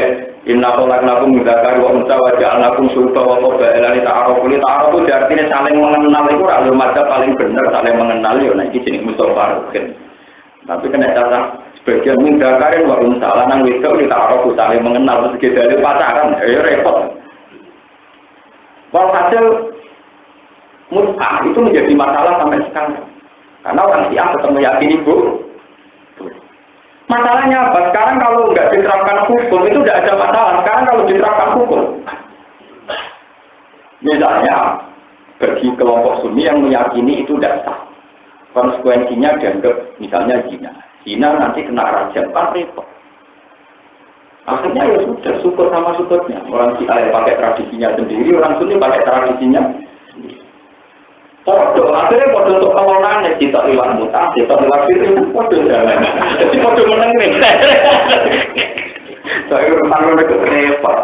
inna khalaqnakum min dzakari wa untha wa ja'alnakum syu'uban wa qabaila lita'arafu. Lita'arafu artinya saling mengenal itu ora mazhab paling benar saling mengenal yo nek iki jeneng mustafa. Tapi kena cara sebagian min dzakari wa untha lanang wedok lita'arafu saling mengenal terus dari pacaran ya repot. Walhasil mut'ah itu menjadi masalah sampai sekarang. Karena orang Syiah tetap meyakini masalahnya apa? Sekarang kalau nggak diterapkan hukum itu tidak ada masalah. Sekarang kalau diterapkan hukum, misalnya bagi kelompok Sunni yang meyakini itu tidak sah, konsekuensinya dianggap misalnya zina nanti kena rajam, kan repot. Akhirnya ya sudah syukur sama syukurnya. Orang Syiah pakai tradisinya sendiri, orang Sunni pakai tradisinya. Podo, akhirnya podo untuk kelolaan kita lewat mutah, kita lewat itu podo jalan. Jadi podo menang nih. Saya urusan itu repot.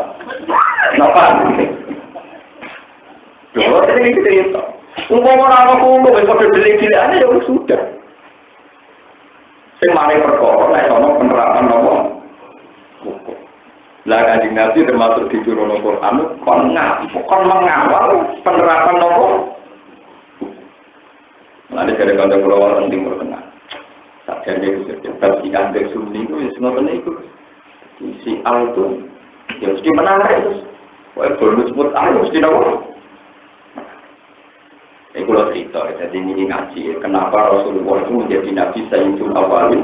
Kenapa? Dua ini cerita. Umpama orang aku podo delik-delikannya ya sudah. Saya mari perkara, naik sama penerapan nomor hukum. Lah Kanjeng Nabi termasuk di turun Al-Quran, kon mengawal penerapan nomor. Nanti dari kantor pulau orang Timur Tengah, tak jadi itu cepat si Andes Sunni itu, semua benar itu. Si Al itu, ya mesti menarik itu. Wah bonus buat Al mesti nawa. Kalau cerita, jadi ini ngaji. Kenapa Rasulullah itu menjadi Nabi Sayyidul Awwalin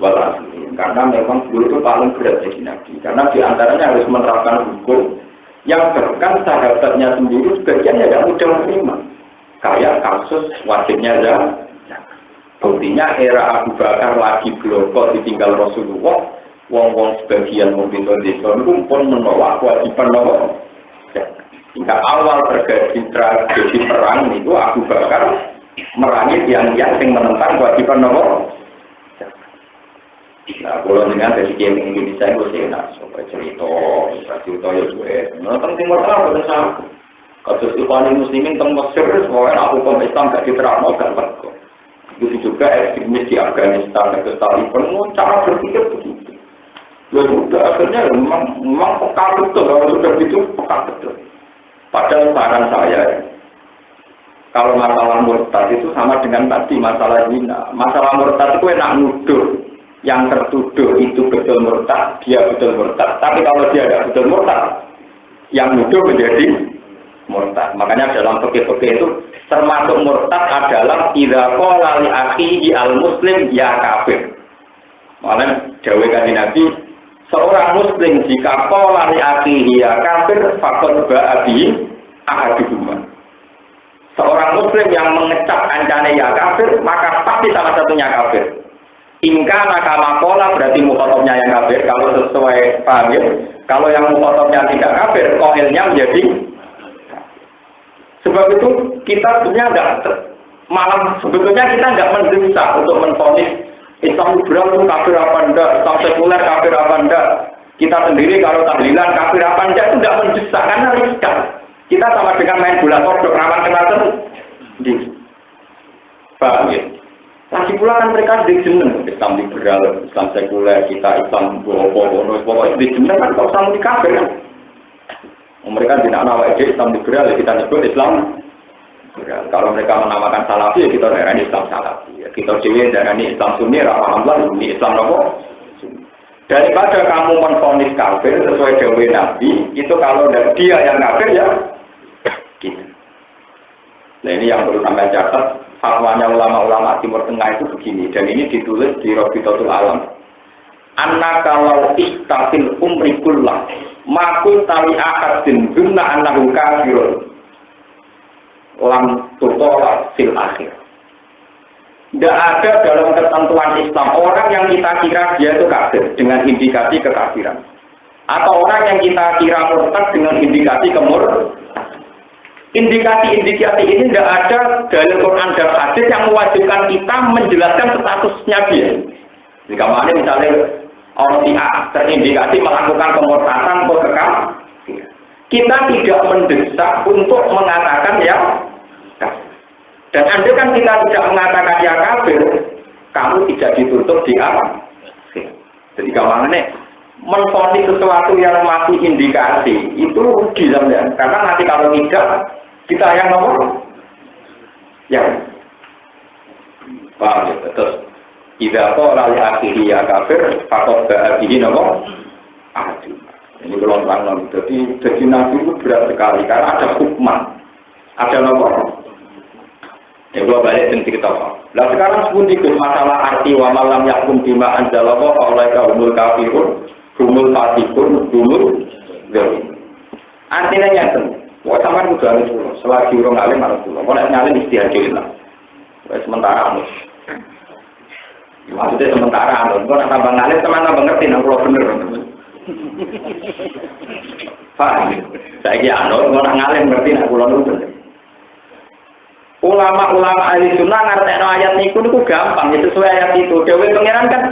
wal Akhirin? Karena memang dulu itu paling berat jadi Nabi. Karena diantaranya harus menerapkan hukum yang bahkan sahabatnya sendiri sebagian tidak mudah menerima. Kayak kasus wajibnya zakat. Buktinya era Abu Bakar lagi bloko ditinggal Rasulullah, wong-wong sebagian mungkin desa itu pun menolak kewajiban nopo. Hingga awal terjadi tragedi perang itu Abu Bakar merangi yang menentang kewajiban nopo. Nah, kalau dengan dari game Indonesia itu enak, sampai cerita ya gue. Nonton Timur Tengah betul sama. Kasus Ikhwanul Muslimin tentang Mesir, semuanya hukum Islam gak diterapkan gak berkok. Begitu juga ekstremis di Afghanistan dan Taliban, cara berpikir begitu. Ya sudah, akhirnya memang peka betul, kalau sudah gitu peka betul. Padahal saran saya, kalau masalah murtad itu sama dengan tadi masalah zina. Masalah murtad itu enak nuduh. Yang tertuduh itu betul murtad, dia betul murtad. Tapi kalau dia tidak betul murtad, yang nuduh menjadi murtad. Makanya dalam fikih-fikih itu termasuk murtad adalah idza qala li akhihi al-muslim ya kafir. Makanya dawuh kanjeng Nabi, seorang muslim jika qala li akhihi ya kafir faqad ba'a bi ahaduhuma. Seorang muslim yang mengecap ancane ya kafir, maka pasti salah satunya kafir. Ingka nakama pola berarti mukhotabnya yang kafir. Kalau sesuai paham ya. Kalau yang mukhotabnya tidak kafir, koilnya menjadi. Sebab itu kita sebenarnya sebetulnya kita tidak mendesak untuk menfonis Islam liberal itu kafir apa enggak, Islam sekuler kafir apa enggak. Kita sendiri kalau tahlilan kafir apa enggak itu tidak mendesak karena riskan. Kita sama dengan main bola kodok rawan kenal di. Paham ya? Lagi pula kan mereka dijeneng Islam liberal, Islam sekuler, kita Islam pokoknya dijeneng kan kalau sama di kafir kan. Mereka tidak nama Islam liberal, kita sebut Islam liberal. Kalau mereka menamakan Salafi, ya kita darani Islam Salafi. Ya, kita dewi darani Islam Sunni, alhamdulillah Sunni Islam nopo. Daripada kamu menfonis kafir sesuai dawuh Nabi, itu kalau dia yang kafir ya kita. Nah ini yang perlu sampai catat. Fatwanya ulama-ulama Timur Tengah itu begini, dan ini ditulis di Rabitatul Alam. Anna kalau istafil umrikullah makul tali akadin guna annahu kafirun lam tutola fil akhir. Tidak ada dalam ketentuan Islam orang yang kita kira dia itu kafir dengan indikasi kekafiran, atau orang yang kita kira murtad dengan indikasi kemurtadan. Indikasi-indikasi ini tidak ada dalam Quran dan hadis yang mewajibkan kita menjelaskan statusnya dia. Jika mana misalnya orang A terindikasi melakukan pemurtadan atau kekafiran, kita tidak mendesak untuk mengatakan ya. Dan andai kan kita tidak mengatakan ya kafir, kamu tidak ditutup di apa? Jadi gampangannya menfonis sesuatu yang masih indikasi itu rugi sebenarnya. Karena nanti kalau tidak kita yang nomor yang paham ya. Terus idza qala li akhiri ya kafir faqad ba'a bihi nomor ahad. Ini belum terang. Jadi Nabi itu berat sekali karena ada hukman, ada nomor. Ya gua balik dan cerita. Lah sekarang pun ikut masalah arti wa malam yakum bima anzalallahu oleh kaumul kafirun, humul fatikun, humul zalim. Artinya yang wah sampean kudu anu dulu, selagi urung alim anu dulu. Kok nek ngalim istiadewe lah. Wis sementara anu. Maksudnya sementara anu, kok nek tambah ngalim teman tambah ngerti nang kula bener. Paham. Saiki anu kok nek ngalim ngerti nang kula bener. Ulama-ulama ahli sunnah ngartekno ayat niku gampang, ya sesuai ayat itu. Dewe pangeran kan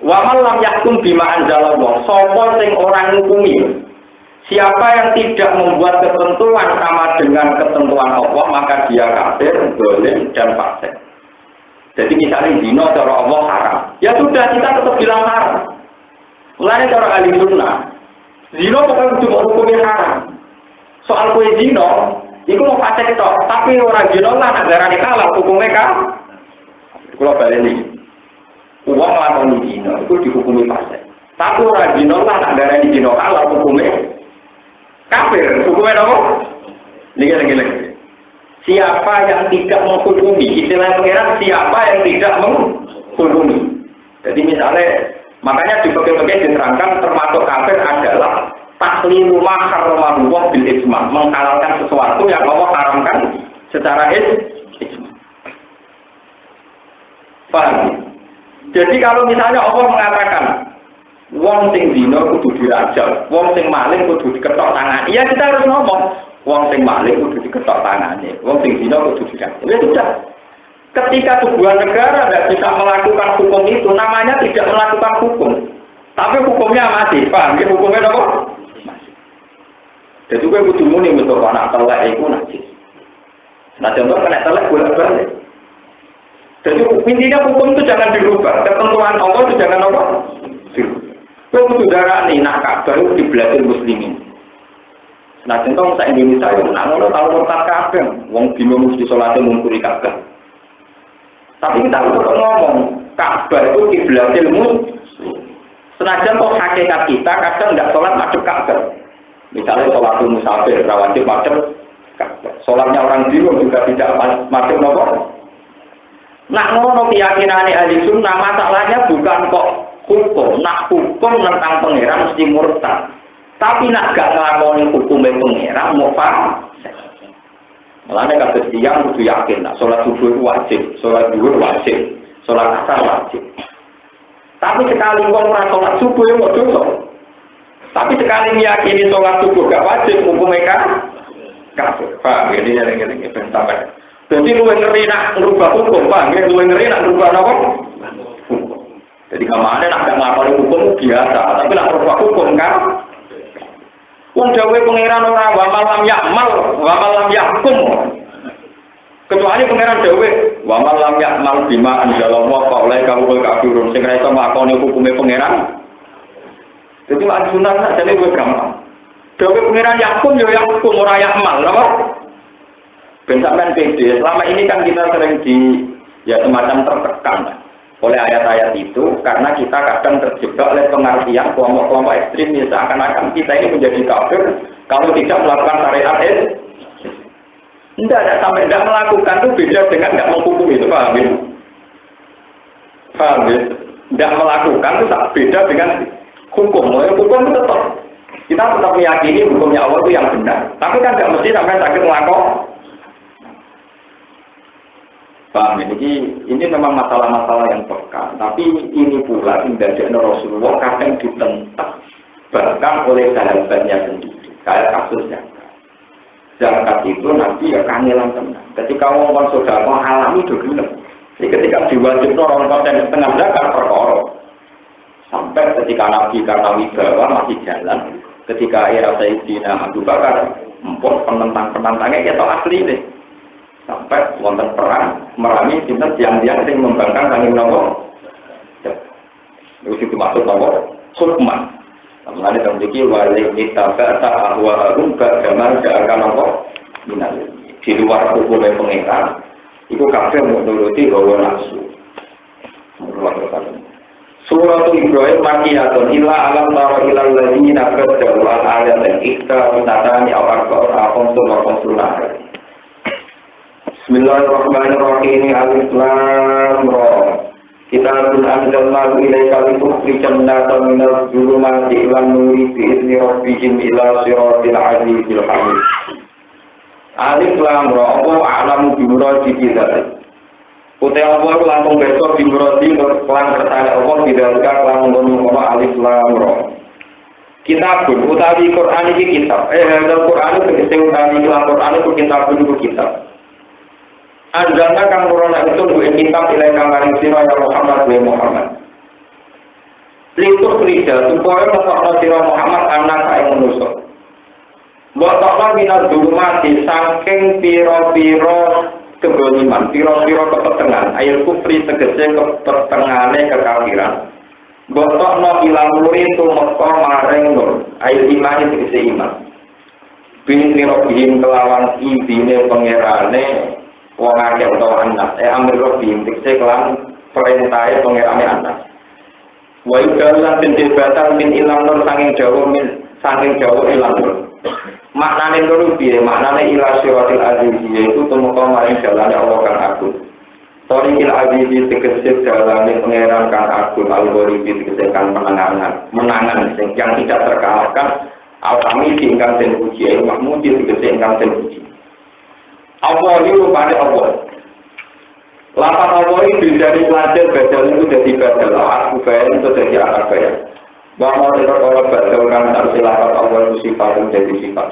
wa man lam yahkum bima anzalallah. Sapa sing ora ngukumi. Siapa yang tidak membuat ketentuan sama dengan ketentuan Allah, maka dia kafir, zalim dan fasik. Jadi misalnya zina cara Allah haram. Ya sudah, kita tetap bilang haram. Mulanya cara ahli sunnah, zina bukan cuma hukumnya haram. Soal kue zina, itu mau fasik toh, tapi orang zina lah negara kalah hukumnya kan. Kalau balik ini, uang melakukan zina itu dihukumi fasik. Tapi orang zina lah negara di zina kalah hukumnya kafir, hukumnya apa? Lagi. Siapa yang tidak menghukumi, istilah pengiran siapa yang tidak menghukumi. Jadi misalnya, makanya di bagian-bagian diterangkan termasuk kafir adalah taklimu ma harrama bil ijma, menghalalkan sesuatu yang Allah haramkan secara ijma. Paham? Jadi kalau misalnya Allah mengatakan Wong sing zina kudu dirajam, wong sing maling kudu diketok tangan. Iya kita harus ngomong, wong sing maling kudu diketok tangannya, wong sing zina kudu dirajam. Ya sudah. Ketika sebuah negara tidak bisa melakukan hukum itu, namanya tidak melakukan hukum. Tapi hukumnya masih, paham? Ya, hukumnya apa? Masih. Jadi gue kudu muni betul anak telek itu najis. Nah contoh kena telek bolak-balik. Jadi intinya hukum itu jangan dirubah, ketentuan Allah itu jangan apa? Dirubah. Gue kudu darani nak Ka'bah itu dibelajar muslimin. Nah contoh saya Indonesia yang nak ngono tahu murtad kabeh, wong dino mesti salate mungkuri Ka'bah. Tapi kita harus ngomong, Ka'bah itu kiblat ilmu. Senajan kok hakikat kita kadang tidak sholat madhep Ka'bah. Misalnya sholat musafir, wajib madhep Ka'bah. Sholatnya orang bingung juga tidak madhep nopo. Nak ngono keyakinan ahli sunnah masalahnya bukan kok hukum, nak hukum tentang pangeran mesti murtad. Tapi nak gak nglakoni hukume pangeran mau paham. Mulane kabeh tiyang kudu yakin nak salat subuh itu wajib, salat zuhur wajib, salat asar wajib. Tapi sekali wong ora salat subuh yo dosa. Tapi sekali meyakini salat subuh gak wajib hukume kan kafir. Paham ini yang ben sampai. Jadi luwih ngeri nak ngrubah hukum, paham ya? Luwih ngeri nak ngrubah napa? Hukum. Jadi kemana nak gak nglakoni hukum biasa, tapi nak ngrubah hukum kan wong dawuhe pangeran ora wa malam yakmal, wa malam yakum. Kecuali pangeran dawuhe wa malam yakmal bima anzalallahu fa ulai ka hukul kafirun. Sing ora iso nglakoni hukume pangeran. Jadi wak sunah sak jane wis gampang. Dawuhe pangeran yakum yo yakum ora yakmal, apa? Ben sampean pede. Selama ini kan kita sering ya semacam tertekan oleh ayat-ayat itu karena kita kadang terjebak oleh pengertian kelompok-kelompok ekstrim seakan-akan kita ini menjadi kafir kalau tidak melakukan syariat tidak sampai tidak melakukan itu beda dengan tidak menghukum itu, paham ya? Paham ya? Tidak melakukan itu tak beda dengan hukum. Hukum itu tetap kita tetap meyakini hukumnya Allah itu yang benar, tapi kan tidak mesti sampai sakit melakukan. Paham ini memang masalah-masalah yang peka, tapi ini pula tidak ada Rasulullah kadang ditentang bahkan oleh sahabatnya sendiri. Kayak kasusnya zakat itu nanti ya kangelan tenang. Ketika orang sudah mengalami dosa, jadi ketika diwajibkan orang konten setengah zakat perkara sampai ketika Nabi kata wibawa masih jalan, ketika era Sayyidina Abu Bakar empuk penentang-penentangnya kita asli deh. Sampai wonten perang merangi sinten tiang-tiang sing membangkang sanging nopo. Itu maksud nopo? Hukman. Mulane teng iki wali kita kata ahwa rumba zaman akan nopo minal. Di luar hukum pengeran iku kabeh nuruti hawa nafsu. Surah Ibrahim makiyatun illa alam tara ilal ladzina kadzzabu al-ayat al-ikta minatani awaqqa al-qamsu. Bismillahirrahmanirrahim. Alif Lam Ra. Kitabun anzalnahu ilaika litukhrijan nasa minadh dhulumati ilan nuri bi'izni rabbihim ila siratil azizil hamid. Alif Lam Ra. Allah a'lamu bimuradi bidzalik. Utai Allah langsung besok bimuradi kelan bertanya Allah bidzalika kelan ngono Alif Lam Ra. Kitabun utawi Quran iki kitab. Hadal Quran iki utawi Quran iki kitabun iku kitab. Anjana kang nurona itu buat kitab ilai kang maring sira ya Muhammad wa Muhammad. Litur kerja supaya ngetokno sira Muhammad anak kae manusa. Mbok minat dulu mati saking pira-pira keboliman, pira-pira kepetengan, ayat kufri tegese kepetengane kekafiran. Mbok tokno ilang muri tumeka maring nur, ayat iman tegese iman. Bin pira-pira kelawan ibine pangerane wong akeh utawa anak amir robi tekse kelan perintahe pangerane anak wa yudalan tentebatan min ilang nur saking jauh ilang nur maknane nur piye maknane ila siratil aziz yaitu tumeka maring dalane Allah kang agung Torikil aziz tegese dalane pangeran kang agung al-ghori tegese kang menangan sing yang tidak terkalahkan alami ingkang den puji mahmud tegese ingkang den puji Allah ini rupanya Allah. Lapan Allah ini dari pelajar badal itu jadi badal. Aku bayar itu jadi anak bayar. Wa mau perkara badal kang tak silapat Allah sifat menjadi sifat.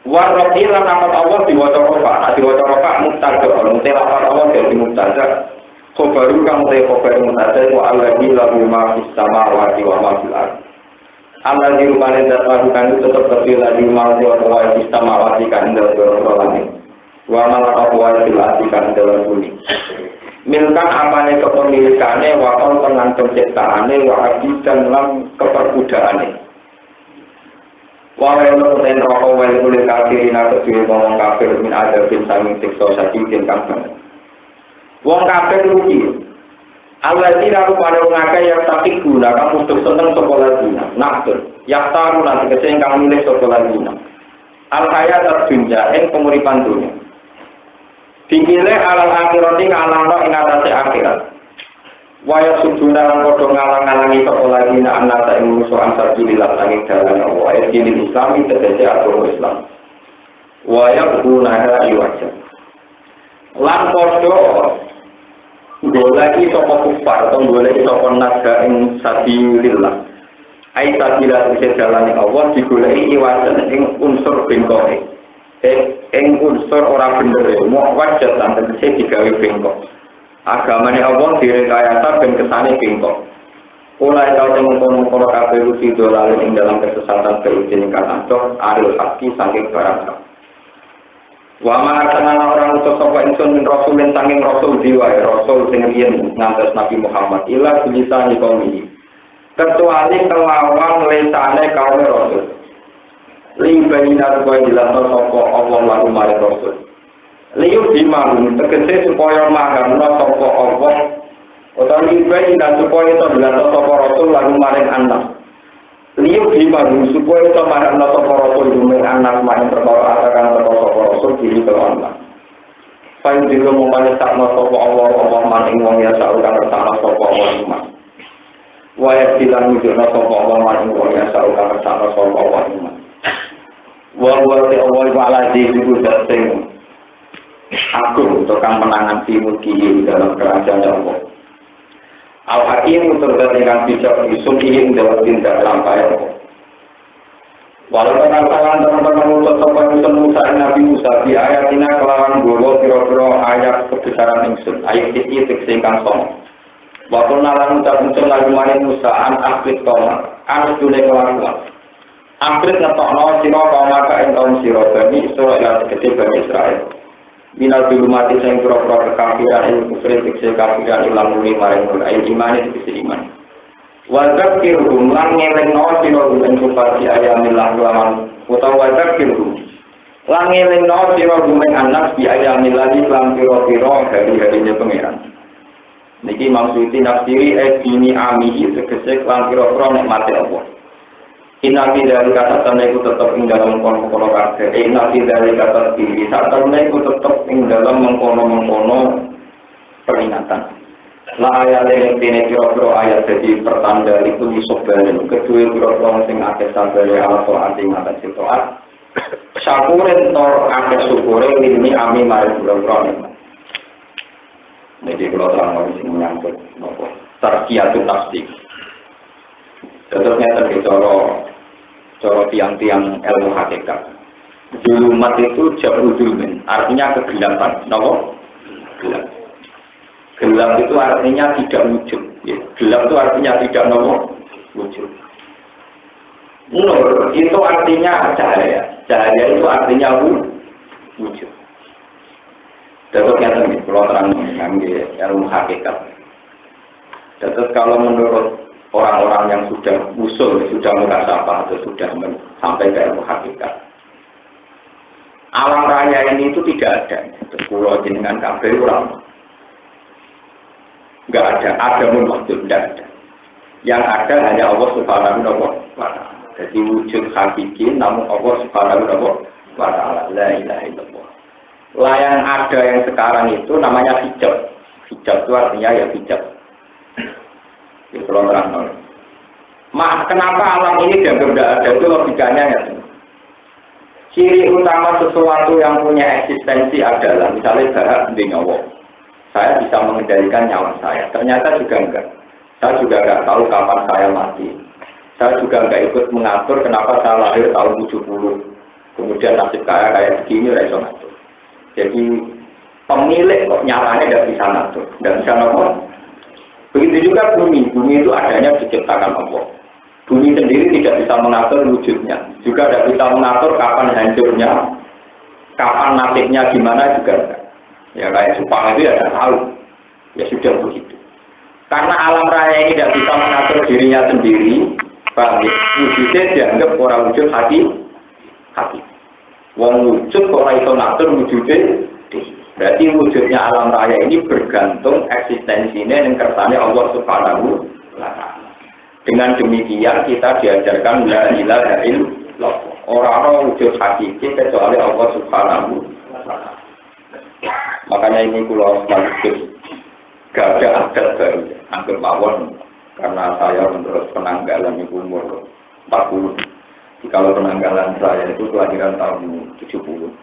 Wa rabbina nafat Allah diwaca rofa, diwaca rofa mubtada, mutelapat Allah jadi mubtada. Khobaru kang te khobar mubtada wa alladzi lahu ma fis samawati wa ma fil ardh. Alladzi rupane zat lakukan itu tetap terpilih di ma wa fis samawati kan dalam langit. Wa ma wa fil ardh kan dalam bumi. Milkan apane kepemilikane wa kon tenan penciptaane wa abidan lan keperbudaane. Wa wa ten roko wa kulit kafirin kedue wong kafir min adabin sami siksa sadidin kang banget. Wong kafir rugi. Allah tidak rupane wong akeh yang tapi guna kamu untuk seneng sapa ladina. Naktur. Yak taru nanti kese kang milih sapa ladina. Al hayat dunya ing penguripan dunya. Dikile alal akhirati ngalangno ing atase akhirat. Waya suduna lan padha ngalang-alangi sapa ladina annata ing musuh ansar dilillah langit dalan Allah ayat Islam tegese agama Islam. Waya guna iwaja. Lan padha goleki sapa kufar atau goleki sapa naga ing sabilillah. Ai sabilillah tegese dalan Allah digoleki iwaja ing unsur bengkoke. Ing unsur ora bener mau wajib lan tegese digawe bengkok. Agamane Allah direkayasa ben kesane bengkok. Ulai kau tengok-tengok kabeh rugi dolan ing dalam kesesatan berujung kacau aril haki saking barang. Wa ma kana orang utus sapa ingsun min rasulin saking rasul diwae rasul sing riyen ngantos Nabi Muhammad ila bilisani kaum iki. Kecuali kelawan lesane kaum rasul. Limbahina supaya dilakukan sopok Allah lalu maring Rasul. Liu dimangun tegese supaya mahamna sopok Allah. Atau limbahina supaya itu dilakukan sopok Rasul lalu maring anak. Liu dimangun supaya itu mahamna sopok Rasul maring anak maring perkara akan sopok Rasul diri ke Allah. Paling dulu mempunyai sakna sopok Allah maring wong ya saukan bersama sopok Allah. Wayat bilang wujudna sopok Allah maring wong ya saukan bersama sopok Allah. Wa-wa Allah wa'ala dihibu dasing agung tukang menangan simuki dalam kerajaan Allah. Al-Hakim terdapat bijak isun ingin dalam tindak lampai Allah. Walaupun kesalahan teman-teman utus sopan usun Musa Nabi Musa di ayat ini kelawan golo piro-piro ayat kebesaran ingsun ayat titik singkang song. Walaupun nalan ucap-ucap lagu maning Musa an akhlid tolak an dunia kelakuan. Akhir ngetokno sira kaum ing kaum sira bani Israil tegese bani Israil. Minal bilumati sing pira-pira kekafiran ing kufri tegese kafiran ilang muni maring iman tegese iman. Wa zakirhum lan ngelingno sira ing supati ayamillah lawan utawa zakirhum. Lan ngelingno sira ing anak bi ayamillah lan pira-pira hari-harine pangeran. Niki maksudi nafsiri dini amihi tegese lan pira-pira nikmate Allah. Inati dari kata tanah itu tetap ing dalam mengkono kabeh. Inati dari kata diri kata tanah itu tetap ing dalam mengkono peringatan. La ayat yang ini kira-kira ayat jadi pertanda itu disobalin. Kedua kira-kira sing akeh sabare atau anti mata citoat. Syakurin tor akeh syukure ini ami mari kira-kira. Jadi kalau terang sing menyangkut nopo tarkiyatun nafsi. Contohnya cara tiang-tiang ilmu hakikat. Zulumat itu jauh zulmin, artinya kegelapan. Kenapa? Gelap. Gelap itu artinya tidak wujud. Ya. Gelap itu artinya tidak wujud. Nur itu artinya cahaya. Cahaya itu artinya wujud. Contohnya tadi, kalau terang mengambil ilmu hakikat. Terus kalau menurut orang-orang yang sudah usul, sudah mukasabah atau sudah sampai ke ilmu hakikat. Alam raya ini itu tidak ada. Pulau jenengan kabeh orang. Enggak ada maksud tidak ada. Yang ada hanya Allah Subhanahu wa ta'ala. Jadi wujud hakiki namun Allah Subhanahu wa ta'ala. La ilaha illallah. Lah yang ada yang sekarang itu namanya hijab. Hijab itu artinya ya hijab. Itu orang-orang. Kenapa alam ini dianggap tidak ada itu logikanya ya. Ciri utama sesuatu yang punya eksistensi adalah misalnya saya di nyawa. Saya bisa mengendalikan nyawa saya. Ternyata juga enggak. Saya juga enggak tahu kapan saya mati. Saya juga nggak ikut mengatur kenapa saya lahir tahun 70. Kemudian nasib kaya kayak begini, saya ngatur. Jadi pemilik kok nyatanya nggak bisa ngatur, nggak bisa ngatur. Begitu juga bumi itu adanya diciptakan Allah. Bumi sendiri tidak bisa mengatur wujudnya, juga tidak bisa mengatur kapan hancurnya, kapan nasibnya gimana juga enggak. Ya kayak Jepang itu ya tidak tahu, ya sudah begitu. Karena alam raya ini tidak bisa mengatur dirinya sendiri, wujudnya dianggap orang wujud hati. Wong wujud orang itu ngatur wujudnya. Berarti wujudnya alam raya ini bergantung eksistensinya yang kersane Allah Subhanahu wa Ta'ala. Dengan demikian kita diajarkan la ilaha illallah. Orang-orang wujud hakiki kecuali Allah Subhanahu wa Ta'ala. Makanya ini kula sekaligus gak ada adat baru, anggap mawon karena saya menurut penanggalan ibu umur 40. Kalau penanggalan saya itu kelahiran tahun 70.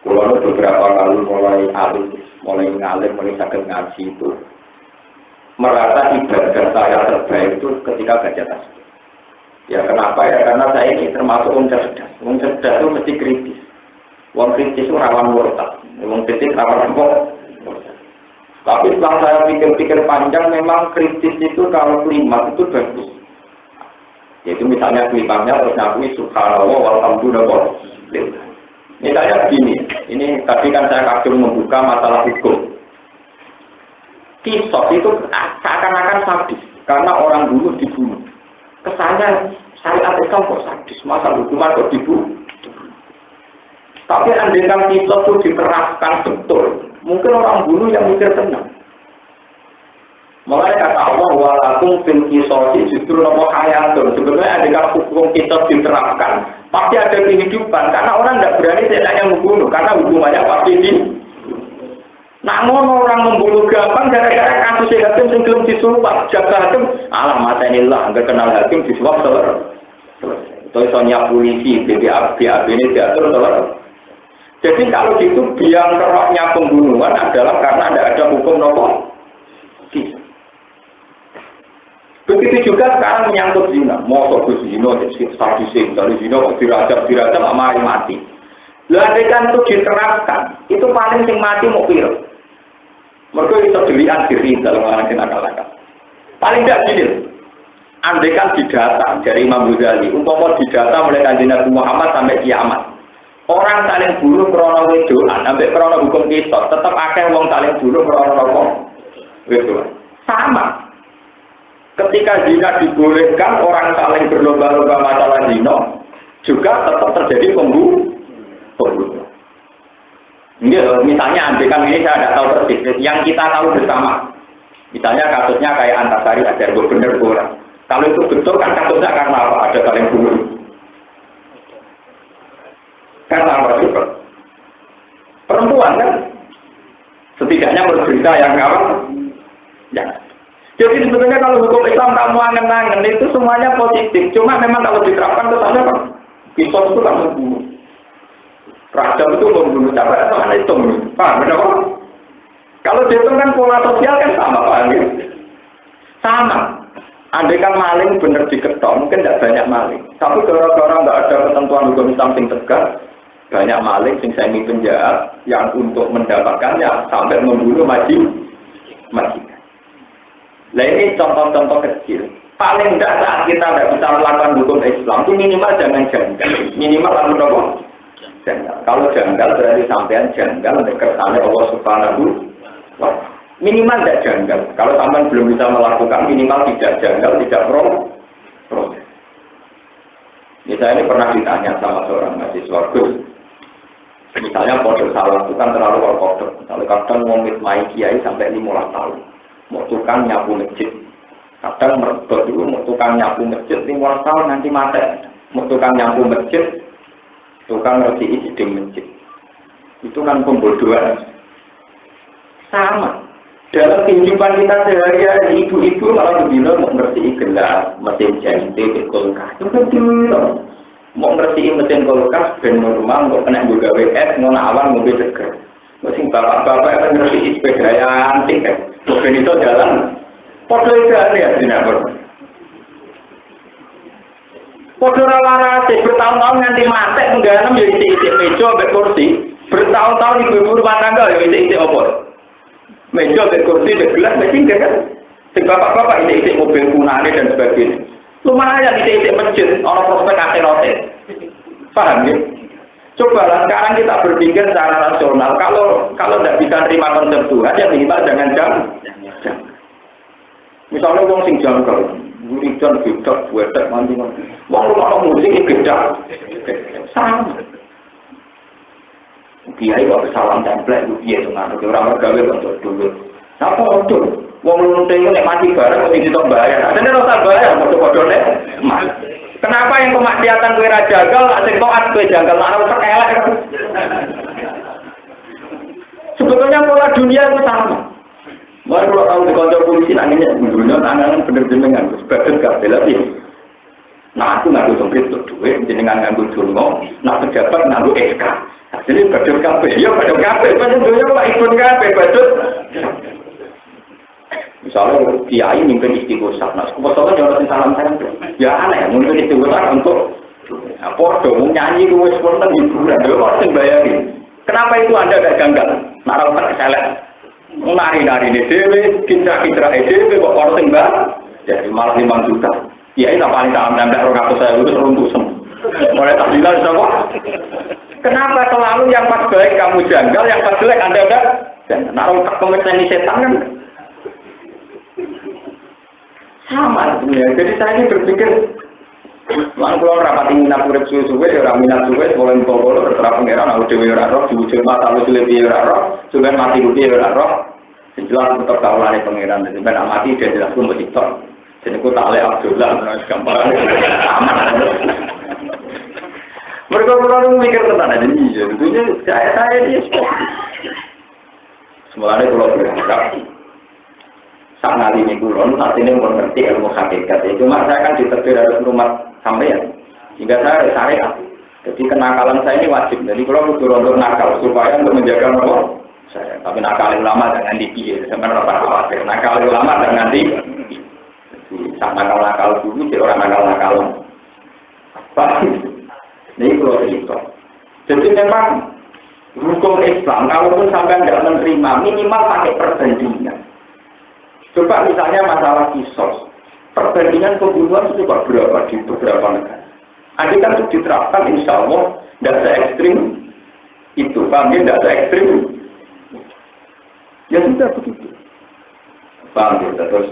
Kalau beberapa kali mulai alim, mulai ngalim, mulai sakit ngaji itu merasa ibadah saya terbaik itu ketika baca tasbih. Ya kenapa ya? Karena saya ini termasuk orang cerdas. Orang cerdas itu mesti kritis. Orang kritis itu rawan murtad. Orang kritis rawan apa? Tapi setelah saya pikir-pikir panjang, memang kritis itu kalau kalimat itu bagus. Yaitu misalnya kalimatnya terus ngakui subhanallah walhamdulillah. Misalnya begini, ini tadi kan saya kagum membuka masalah hukum. Kisah itu seakan-akan sadis, karena orang dulu dibunuh. Kesannya syariat Islam kok sadis, masa hukuman kok dibunuh. Tapi andaikan kisah itu diterapkan betul, mungkin orang bunuh yang mikir tenang. Mulai kata Allah, walakum fil qisasi justru nopo hayatun. Sebenarnya andaikan hukum kita diterapkan, pasti ada kehidupan. Karena orang tidak berani seenaknya membunuh, karena hukumannya pasti di. Namun orang membunuh gampang gara-gara kasus hakim yang belum disuap. Jaga hakim, alah mata inilah, nggak kenal hakim disuap selesai. Itu soalnya polisi, BAB ini diatur selesai. Jadi kalau gitu biang keroknya pembunuhan adalah karena tidak ada hukum nopo. Begitu juga sekarang menyangkut zina, mosok ke zina, statusnya dari zina dirajam sama mati. Lalu itu diterapkan, itu paling sing mati mau pil. Mereka itu dilihat diri dalam orang yang nakal-nakal. Paling tidak gini, andaikan didata dari Imam Ghazali, umpama didata mulai kanjeng Nabi Muhammad sampai kiamat. Orang saling bunuh krono wedoan, sampai krono hukum kita, tetap akeh wong saling bunuh krono wedoan. Sama. Ketika zina dibolehkan, orang saling berlomba-lomba masalah zina, juga tetap terjadi pembunuh. Misalnya, andaikan ini saya tidak tahu persis, yang kita tahu bersama. Misalnya kasusnya kayak Antasari Ajar, benar orang. Kalau itu betul kan kasusnya karena apa? Ada saling bunuh. Karena apa juga? Perempuan kan? Setidaknya bercerita yang kawan. Ya. Jadi sebetulnya kalau hukum Islam kamu angen-angen itu semuanya positif. Cuma memang kalau diterapkan kesannya kan kisah itu kan membunuh. Raja itu membunuh siapa atau anak itu membunuh. Paham benar kan? Kalau dihitung kan pola sosial kan sama paham ya? Sama. Andaikan maling benar diketok, mungkin tidak banyak maling. Tapi gara-gara nggak ada ketentuan hukum Islam yang tegas, banyak maling yang semi penjahat yang untuk mendapatkannya sampai membunuh majikan. Nah ini contoh-contoh kecil. Paling tidak saat kita tidak bisa melakukan hukum Islam itu minimal jangan janggal. Minimal lalu apa? Janggal. Kalau janggal berarti sampean janggal kersane Allah Subhanahu wa Ta'ala. Minimal tidak janggal. Kalau sampean belum bisa melakukan minimal tidak janggal, tidak proses. Misalnya ini pernah ditanya sama seorang mahasiswa Gus. Misalnya kode salah itu kan terlalu kode. Misalnya kadang mau mitmai kiai sampai 15 tahun. Mau tukang nyapu masjid, kadang merebut dulu mau tukang nyapu masjid 15 tahun nanti mati. Mau tukang nyapu masjid, tukang ngerti isi di masjid. Itu kan pembodohan. Sama. Dalam kehidupan kita sehari-hari, ibu-ibu malah begini mau ngerti gelas, mesin jahit, kulkas. Itu kan dulu. Mau ngerti mesin kulkas, ben normal, mau kena juga WS, mau awan, mau seger. Mesin bapak-bapak yang ngerti sepeda yang antik kan. Mobil itu jalan, foto itu ya, tidak Padha ora waras bertahun-tahun nganti mati mengganem ya isi-isi meja mbek kursi. Bertahun-tahun ibu-ibu rumah tangga ya isi-isi apa? Meja mbek kursi mbek gelas mbek tinggal kan. Sing bapak-bapak isi-isi mobil punane dan sebagainya. Lumayan isi-isi masjid ana prospek akhirat. Paham ya? Cobalah sekarang kita berpikir secara rasional. Kalau tidak bisa terima konsep Tuhan, ya minimal jangan jam. Misalnya wong sing janggal, wiridan gedak, buetek manting-manting. Wong rumah musik gedak, sama. Kiai kok salam template, kiai itu nggak ada orang gawe untuk dulu. Apa untuk? Wong lunting nek mati bareng mesti ditok bayar. Ada nek ora bayar, padha-padha nek. Kenapa yang kemaksiatan kowe ra jagal, sing taat kowe jagal, ana utek elek. Sebetulnya pola dunia itu sama. Mari kalau tahu di kantor polisi anginnya dunia tangan bener jenengan sebagai kabel lagi. Nah aku nganggo semprit untuk duit, jenengan nganggo jono, nak pejabat nganggo SK. Jadi badut kabel, ya badut kabel, badut dunia kok ikut kabel badut. Misalnya kiai mimpin istighosah, nah kebetulan jangan salam tempel. Ya aneh, mimpin istighosah untuk apa dong nyanyi gue spontan hiburan, gue pasti bayarin. Kenapa itu Anda gak janggal? Naruh terkeselek. Nari-nari ini dewe, kitra-kitra dewe, kok orang sembah, jadi malah 5 juta. Ya ini paling salam tempel 200.000 itu runtuh semua. Mulai tak bilang siapa? Kenapa selalu yang pas baik kamu janggal, yang pas jelek Anda enggak? Naruh kementerian setan kan? Sama sebenarnya. Jadi saya ini berpikir, lalu kalau rapat ingin urip suwe-suwe, orang minat suwe, boleh pokok terserah pengeran, aku dewi roh, diwujud mata lu lebih roh, sudah mati budi roh. Jelas tetap kaulane pangeran, jadi ben amati dia jelas pun begitu. Jadi aku tak leh Abdullah, gampang. Aman. Mereka perlu mikir tentang ini, tentunya saya ini. Semuanya kalau berharap, sangat ini kulon, saat ini mengerti ilmu hakikat. Cuma saya kan diterbit dari rumah sampean, sehingga saya syariat. Jadi kenakalan saya ini wajib. Jadi kalau butuh untuk nakal supaya untuk menjaga nomor. Tapi nakal ulama jangan dipilih, sebenarnya apa khawatir. Nakal ulama jangan dipilih. Sama nakal dulu, jadi orang nakal. Pak, ini kalau itu. Jadi memang hukum Islam, kalaupun sampai tidak menerima, minimal pakai perbandingan. Coba misalnya masalah kisos, perbandingan pembunuhan itu coba berapa di beberapa negara. Andai kan itu diterapkan, insya Allah tidak se-ekstrim itu, paham ya, tidak se-ekstrim. Ya sudah begitu. Paham ya, terus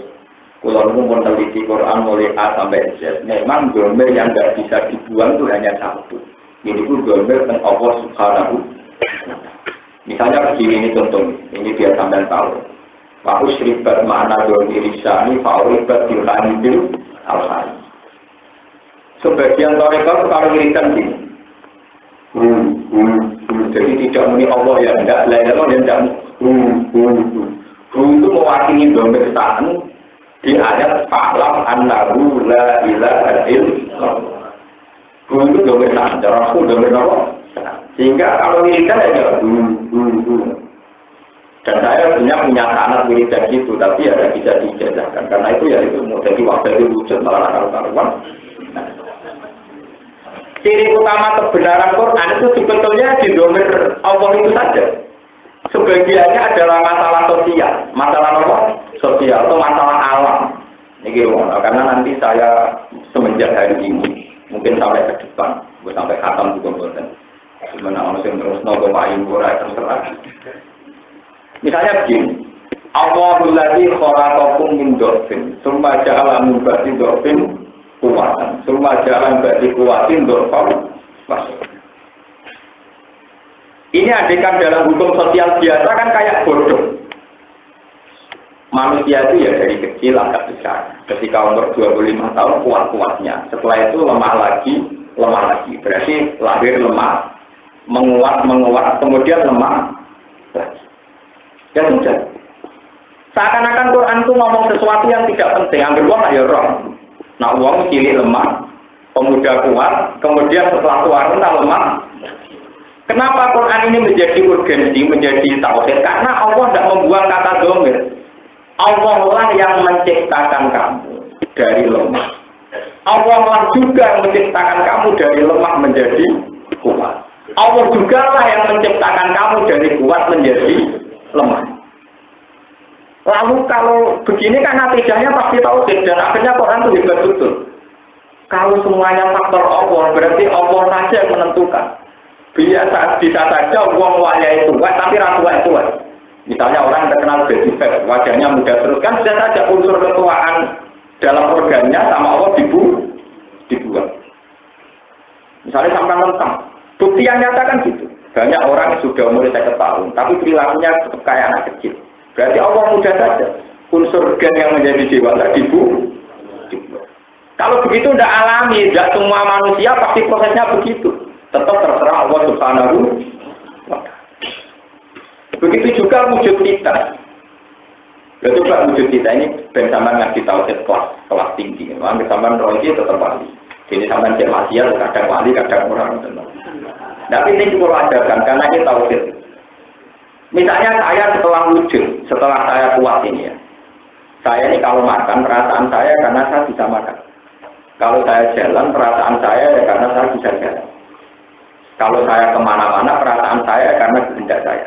kalau kamu meneliti Quran mulai A sampai Z, memang gambar yang tidak bisa dibuang itu hanya satu. Ini pun gambar tentang Allah Subhanahu. Misalnya begini ini contoh, ini biar sampai tahu. Wa usribat ma'ana doni risani fa'uribat dilani bil al-hari. Sebagian tarekat kalau wiridan sini. Jadi tidak muni Allah ya, tidak lain-lain yang tidak itu mewakili dompet tangan di ayat fa'lam annahu la ilaha illallah. Itu dompet tangan, darahku dompet Allah. Sehingga kalau wiridan ya dan saya punya anak wiridan gitu, tapi ya tidak bisa dijajahkan. Karena itu ya itu mau jadi waktu itu wujud malah karuan. Ciri utama kebenaran Quran itu sebetulnya di domain Allah itu saja. Sebagiannya adalah masalah sosial, masalah apa? Sosial atau masalah alam. Ini karena nanti saya semenjak hari ini, mungkin sampai ke depan, sampai khatam juga bosan. Sebenarnya orang yang terus nopo paling kurang terserah. Misalnya begini, Allahul ladzi khalaqakum min dhafin, tsumma ja'ala min ba'di dhafin kuwatan, tsumma ja'ala min ba'di kuwatin dhafan. Ini adegan dalam hukum sosial biasa kan kayak bodoh. Manusia itu ya dari kecil agak besar. Ketika umur 25 tahun kuat-kuatnya. Setelah itu lemah lagi. Berarti lahir lemah, menguat, kemudian lemah lagi. Ya sudah. Seakan-akan Quran itu ngomong sesuatu yang tidak penting. Ambil uang lah ya roh. Nah uang cilik lemah, pemuda kuat, kemudian setelah tua rentah lemah. Kenapa Quran ini menjadi urgensi, menjadi tauhid? Karena Allah tidak membuang kata domir. Allah lah yang menciptakan kamu dari lemah. Allah lah juga yang menciptakan kamu dari lemah menjadi kuat. Allah juga lah yang menciptakan kamu dari kuat menjadi lemah. Lalu kalau begini kan natijahnya pasti tauhid dan akhirnya Quran itu hebat betul. Kalau semuanya faktor Allah berarti Allah saja yang menentukan. Biasa bisa saja wong waya itu kuat tapi ratu itu kuat. Misalnya orang terkenal baby fat, wajahnya muda terus kan bisa saja unsur ketuaan dalam organnya sama Allah dibuat. Misalnya sampai lentang. Bukti yang nyata kan gitu. Banyak orang yang sudah umur 50 tahun tapi perilakunya tetap kayak anak kecil. Berarti Allah mudah saja. Unsur gen yang menjadi dewasa dibuat. Kalau begitu tidak alami, tidak semua manusia pasti prosesnya begitu. Tetap terserah Allah Subhanahu wa ta'ala. Begitu juga wujud kita. Ya coba wujud kita ini bersama ngaji tauhid kelas tinggi. Memang bersama roji tetap wali. Jadi sama Malaysia kadang wali, kadang orang. Tapi ini juga ajarkan karena kita tauhid. Misalnya saya setelah wujud, setelah saya kuat ini ya. Saya ini kalau makan perasaan saya karena saya bisa makan. Kalau saya jalan perasaan saya ya karena saya bisa jalan. Kalau saya kemana-mana perasaan saya karena kehendak saya.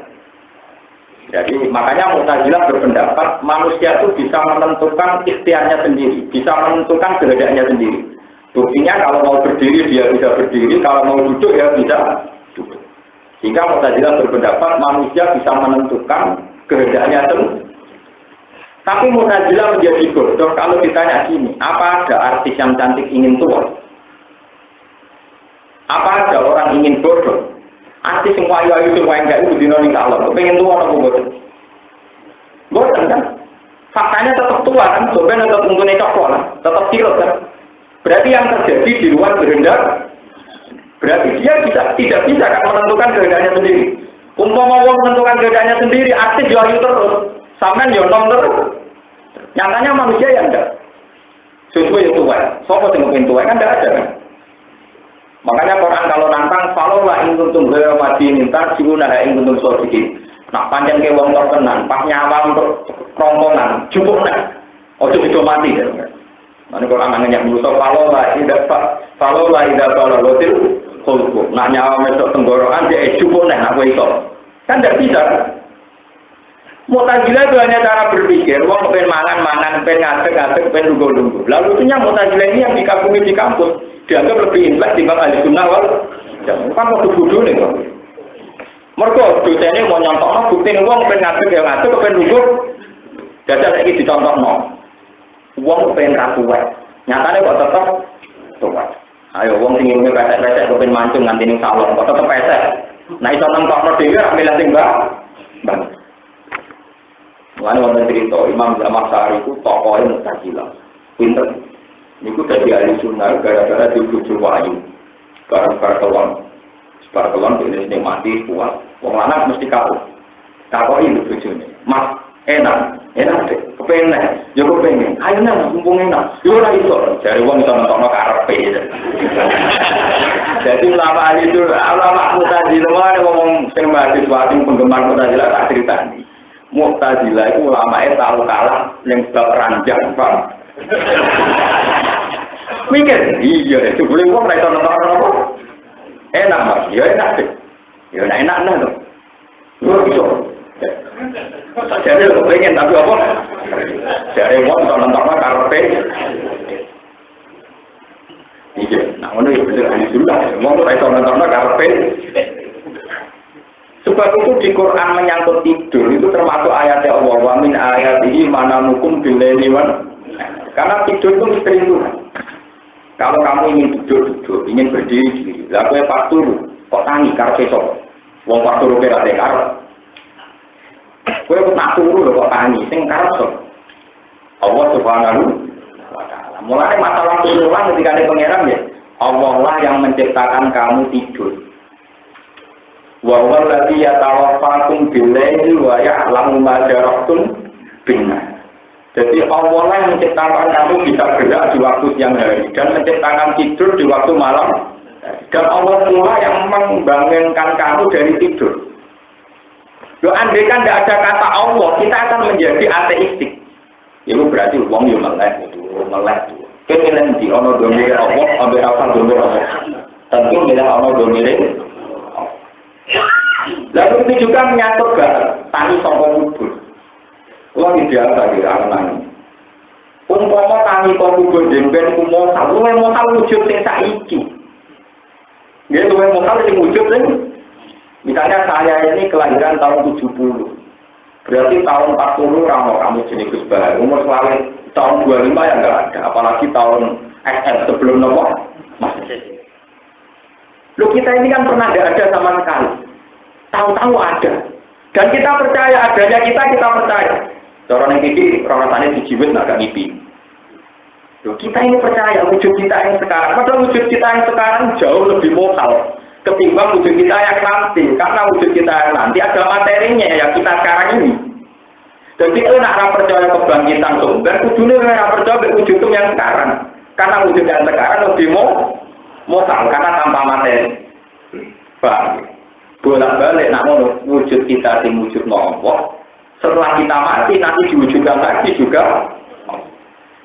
Jadi makanya Mu'tazilah berpendapat manusia itu bisa menentukan ikhtiarnya sendiri, bisa menentukan kehendaknya sendiri. Buktinya kalau mau berdiri dia bisa berdiri, kalau mau duduk ya bisa duduk. Sehingga Mu'tazilah berpendapat manusia bisa menentukan kehendaknya sendiri. Tapi Mu'tazilah menjadi bodoh kalau ditanya gini, apa ada artis yang cantik ingin tua? Apa ada orang ingin bodoh? Artis semua ayu-ayu semua yang enggak itu dino ning Allah. Pengen tua apa bodoh? Bodoh kan? Faktanya tetap tua kan, sebenarnya tetap untune coklat kan, tetap tirut kan. Berarti yang terjadi di luar kehendak. Berarti dia tidak bisa kan menentukan kehendaknya sendiri. Umpama wong menentukan kehendaknya sendiri, artis yo ayu terus, sampean yo nom terus. Nyatanya manusia yang enggak. Sesuai itu wae. Sopo sing pengen tua kan enggak ada kan. Makanya Quran kalau nantang falola ing kuntum ghayra madinin tarjiuna ing kuntum shodiqin. Nak panjang ke wong terkenan, pas nyawa untuk rombongan, cukup nek. Ojo bisa mati ya. Mane Quran nanya musuh falola ida balaghatil khulqu. Nak nyawa mesok tenggorokan dia cukup nek aku iso. Kan tidak bisa. Mu'tazilah itu hanya cara berpikir, wong pengen mangan, pengen ngadeg, pengen lungguh-lungguh. Lalu itunya Mu'tazilah ini yang dikagumi di kampus, dianggap lebih intelek dibanding ahli sunnah wal jamaah. Kan waktu bodoh nih kok. Mergo dosennya mau nyontokno bukti wong pengen ngadeg, pengen lungguh. Jajal saiki dicontohno. Wong pengen ra tuwek. Nyatane kok tetep tuwek. Ayo wong sing ilmu pesek-pesek pengen mancung nganti ning salon kok tetep pesek. Nah iso nentokno dhewe ra milih sing mbah. Mulane wonten cerita Imam Zamakhsyari itu tokohnya Mu'tazilah. Pinter. Niku dadi ahli sunnah gara-gara dibujuk wahyu. Gara-gara kelon ini mati kuat. Wong lanang mesti kabur. Takoki bojone. Mas, enak deh. Kepengen. Yo kepengen. Ayo nang mumpung enak. Yo ora iso. Jare wong iso nentokno karepe. Jadi ulama itu ulama Mu'tazilah ngomong sing mahasiswa sing penggemar Mu'tazilah tak critani. Mu'tazilah itu ulama tahu kalah yang sebab ranjang, Pak. Mikir, iya, itu boleh uang dari tahun apa? Enak, Mas. Ya enak deh. Ya enak tuh. Lu bisa. Jadi lu pengen tapi apa? Jadi uang tahun-tahun karpe. Iya, nah mana ya bener ahli sunnah. Mau dari tahun-tahun karpe. Sebab itu di Quran menyangkut tidur itu termasuk ayatnya Allah wa min ayatihi manamukum billaili wan. Karena tidur itu misteri Tuhan. Kalau kamu ingin tidur, ingin berdiri, lah kowe pas turu, kok tangi karepe sapa? Wong pas turu ora karep. Kowe nak turu lho kok tangi, sing karep sapa? Allah Subhanahu wa taala. Mulai masalah turunan ketika ada pangeran ya, Allah lah yang menciptakan kamu tidur. Wa huwa alladzi yatawaffakum bil-laili wa ya'lamu ma jarahtum bin-nahar. Jadi Allah lah yang menciptakan kamu bisa gerak di waktu siang hari dan menciptakan tidur di waktu malam. Dan Allah pula yang membangunkan kamu dari tidur. Loh, andai kan tidak ada kata Allah, kita akan menjadi ateistik. Itu berarti wong yo melek itu. Kemilih di ono domire Allah, ambil apa domire Allah. Tentu milih ono domire. Lalu itu juga menyangkut ke tani songkong kubur. Kalau biasa di anak-anak. Umpama tani songkong kubur jemben kumosal, lu emosal wujud yang saiki. Dia lu emosal yang wujud kan? Misalnya saya ini kelahiran tahun 70. Berarti tahun 40 ramo kamu jenis Gus Bahar. Umur selalu tahun 25 ya enggak ada. Apalagi tahun SM sebelum nopo. Lu kita ini kan pernah enggak ada sama sekali. Tahu-tahu ada. Dan kita percaya adanya kita percaya. Orang yang gigi, rasanya dijiwet agak ngipi. Loh, kita ini percaya wujud kita yang sekarang. Padahal wujud kita yang sekarang jauh lebih mokal ketimbang wujud kita yang nanti. Karena wujud kita yang nanti ada materinya ya kita sekarang ini. Jadi itu nak percaya kebangkitan sumber, kudunya nak percaya wujud yang sekarang. Karena wujud yang sekarang lebih mokal karena tanpa materi. Bang, bolak-balik nak wujud kita yang wujud Allah. Setelah kita mati nanti diwujudkan lagi juga.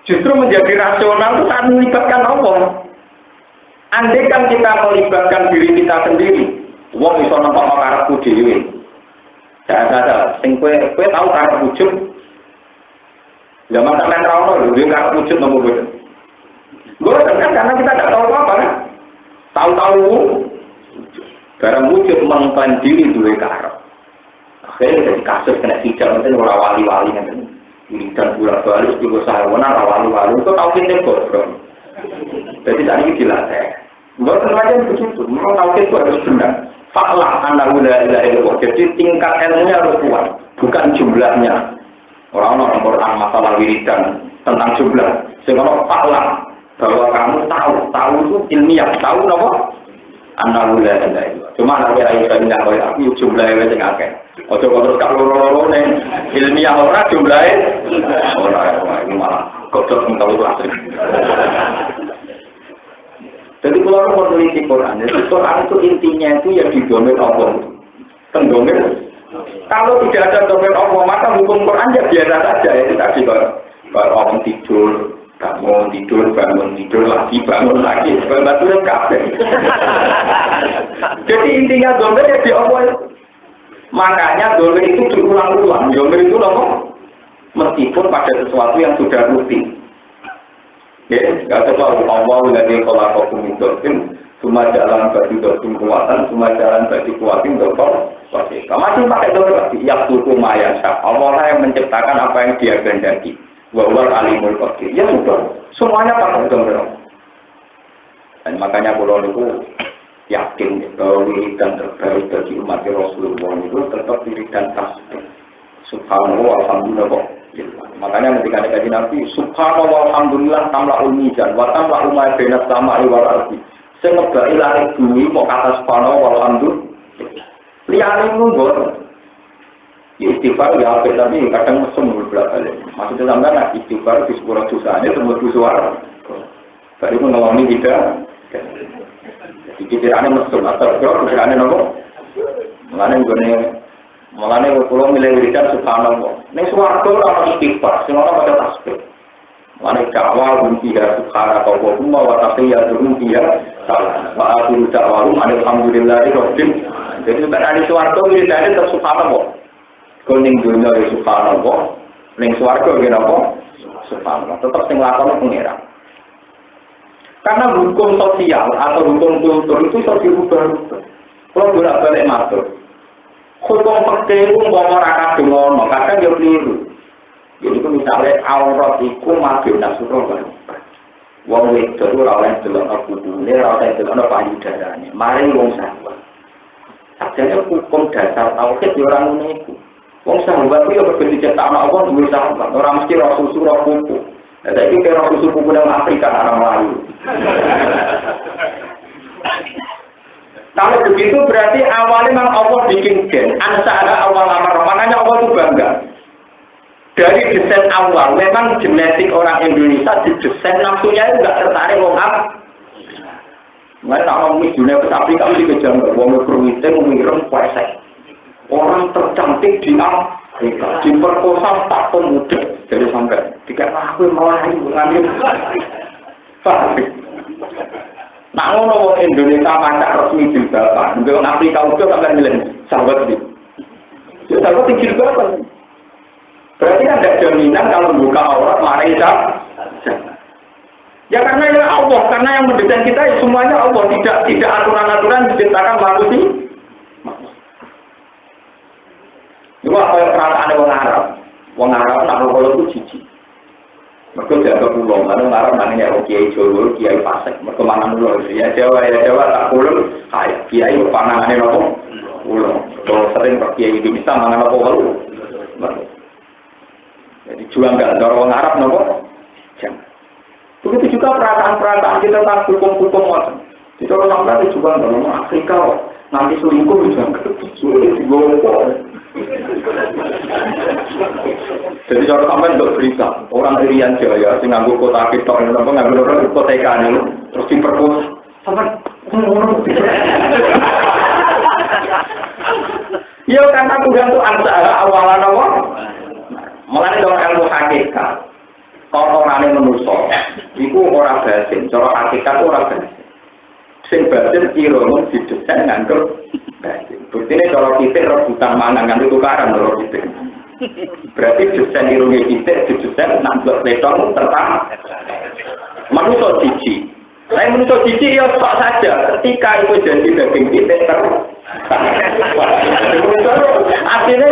Justru menjadi rasional itu saat melibatkan Allah. Andai kan kita melibatkan diri kita sendiri, wong iso nampak karepku dhewe. Saya sing kowe tahu karep wujud. Zaman sampean ra ono lho karep wujud nopo boten. Boten kan karena kita tidak tahu apa kan. Tahu-tahu barang wujud mengklaim diri duwe karep. Akhirnya jadi kasus kena sidang itu ora wali-wali kan. Dan bolak-balik juga sahawana wali-wali itu tahu kita bodoh. Jadi tadi ini dilatih. Bukan macam begitu. Memang tahu itu harus benar. Faklah anda udah ilmu. Jadi tingkat ilmunya harus kuat. Bukan jumlahnya. Orang-orang Quran masalah wiridan tentang jumlah. Sehingga faklah bahwa kamu tahu itu ilmiah. Tahu apa? Anda udah ilmu. Cuma nanti ayo saya nggak tahu aku jumlahnya macam apa. Ojo terus kalau loro nih ilmiah orang jumlahnya orang ini malah kodok tahu itu asli. Jadi kalau orang meneliti Quran, jadi Quran itu intinya itu ya didomir Allah. Pendomir. Kalau tidak ada domir Allah, maka hukum Quran ya biasa saja. Itu tadi kalau orang tidur, bangun tidur lagi, bangun lagi, sebetulnya kabeh. Jadi intinya domir ya di Allah. Makanya domir itu berulang-ulang. Domir itu apa? Meskipun pada sesuatu yang sudah rutin. Ya, nggak terlalu awal dari kalau komunikasi, cuma jalan bagi dosen kuatan, cuma jalan bagi kuatin dokter. Masih pakai domir lagi. Yang suku maya Allah yang menciptakan apa yang dia kehendaki. Wawal alimul qadir. Ya sudah, semuanya pakai domir. Dan makanya kalau itu yakin bahwa wiridan terbaik bagi umat Rasulullah itu tetap wiridan tasbih. Subhanallah, alhamdulillah. Makanya ketika ada kajian Nabi, Subhanallah, alhamdulillah, tamla'ul mizan, wa tamla'ul ma baina as-sama'i wal ardi. Sing ngebai langit bumi kok kata Subhanallah, alhamdulillah. Liyane munggo. Istighfar ya apik tapi kadang mesum bolak-balik. Maksudnya sampean istighfar di sepuluh dosane tembus suara. Baru mengalami tidak. Pikirannya mesum atau pikirannya nopo. Mulane kula milih wiridan subhanallah. Ning swarga ora istighfar, sing ora pada tasbih. Mulane dakwa biha subhanallah wa humma wa tahiyyatu biha salam. Wa akhiru da'wahum alhamdulillahi rabbil alamin. Jadi nek swarga wiridane tetep subhanallah. Kuning dunia ya subhanallah, ning swarga ya napa? Subhanallah. Tetap sing lakone pengira. Karena hukum sosial atau hukum kultur itu iso dirubah-rubah. Kalau bolak-balik matur. Hukum fikih ku umpama ora kadung ono, kadang yo keliru. Jadi misalnya aurat iku mabuk nasro kan. Wong wedok ora oleh delok kubune, ora oleh delok payudarane. Mari wong sahabat. Sajane hukum dasar tauhid yo ora ngono iku. Wong sahabat itu berbeda cetak Allah dulu sahabat. Orang mesti roh susu roh kuku. Nah, tapi kayak roh susu kuku dalam Afrika orang Melayu. Kalau begitu berarti awalnya memang Allah bikin gen. Ansara awal amar. Makanya Allah itu bangga. Dari desain awal, memang genetik orang Indonesia di desain nafsunya itu nggak tertarik wong Mereka tak mau dunia ke Afrika mesti kejam. Wong berwite mengirim kuasa. Orang tercantik di Afrika, diperkosa tak pemuda dari sampai tiga aku melayu ngambil. Nak ngono wong Indonesia macak resmi jilbaban, wong Afrika uga sampeyan milih sahabat iki. Ya sahabat iki jilbaban. Berarti ada jaminan kalau buka aurat mari ya karena ya Allah, karena yang mendesain kita ya semuanya Allah, tidak aturan-aturan diciptakan manusia. Itu apa yang perasaan orang Arab? Orang Arab nak kalau itu jijik. Mereka jaga pulau, karena Arab namanya Kiai Jawa, Kiai Pasek, mereka mangan pulau. Ya Jawa tak pulau, Kiai pangangannya apa? Pulau. Kalau sering Kiai itu bisa mangan apa pulau? Jadi jual nggak ada orang Arab nopo, jangan. Begitu juga perasaan kita tentang hukum-hukum macam. Itu orang Arab juga nggak orang Afrika, nanti selingkuh juga sulit digolong. Jadi kalau sampai untuk berita orang Irian Jaya, sing nganggo kota kita, nganggo kota ikan terus diperkosa, sampai iya karena Tuhan itu ansara awalan apa? Mulane dong ilmu hakikat. Kotorane manusa iku ora batin, cara hakikat ora batin. Sing batin irono didesain nganggo batin. Buktine cara titik rebutan mangan nganggo tukaran lho titik. Berarti desain irone titik didesain nanggo letong tentang manusa siji. Saya manusa siji ya sok saja ketika itu jadi daging titik artinya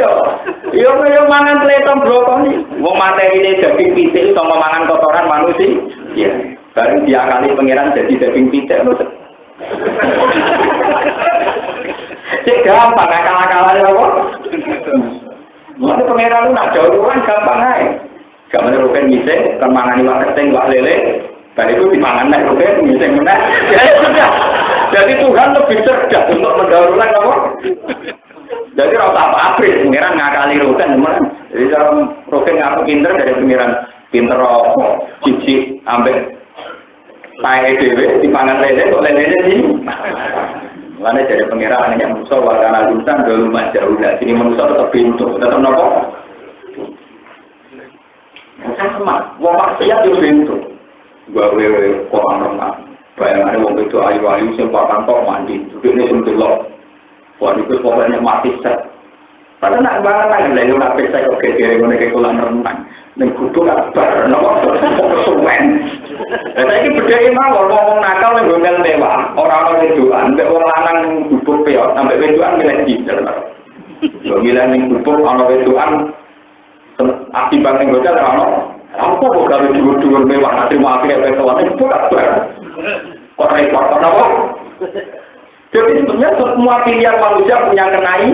yo mangan tletong brokoli wong materine daging pitik sama mangan kotoran manusia ya bareng diakali pangeran jadi daging pitik lho cek gampang akal-akalan apa mana pangeran lu nak jauhan gampang ae gak menerukan miseng kan mangani wak keteng wak lele baru itu dipangan naik rugen miseng meneh ya sudah. Jadi Tuhan lebih cerdas untuk mendahulukan apa? Jadi rasa apa-apa, pengiran ngakali roken, jadi kalau roken ngaku pinter dari pengiran pinter apa, cici, ambek, tai EDW, dipangan lele, kok lele sih? Lainnya dari pengiran hanya manusia warna lutan dulu jauh, sini manusia tetap pintu, tetap nopo. Sama, wong maksiat itu pintu, gawe kolam renang. Bayangannya wong itu ayu-ayu sing pakan tok mandi, duduknya sing delok. Wah itu pokoknya mati set. Padahal nak barang lagi ora pesa kok kere ngene ke kolam renang. Ning kudu gak bar napa kesuwen. Lah saiki bedheke mawon wong nakal ning nggon mewah, ora ono wedokan, nek wong lanang bubuk peot sampe wedokan milih diesel. Yo milih ning bubuk ono wedokan akibat ning hotel ora ono. Apa kok gawe dhuwur-dhuwur mewah nanti mau akhirnya pesoan itu kabar. Kok repot apa? Jadi sebenarnya semua pilihan manusia punya kenai.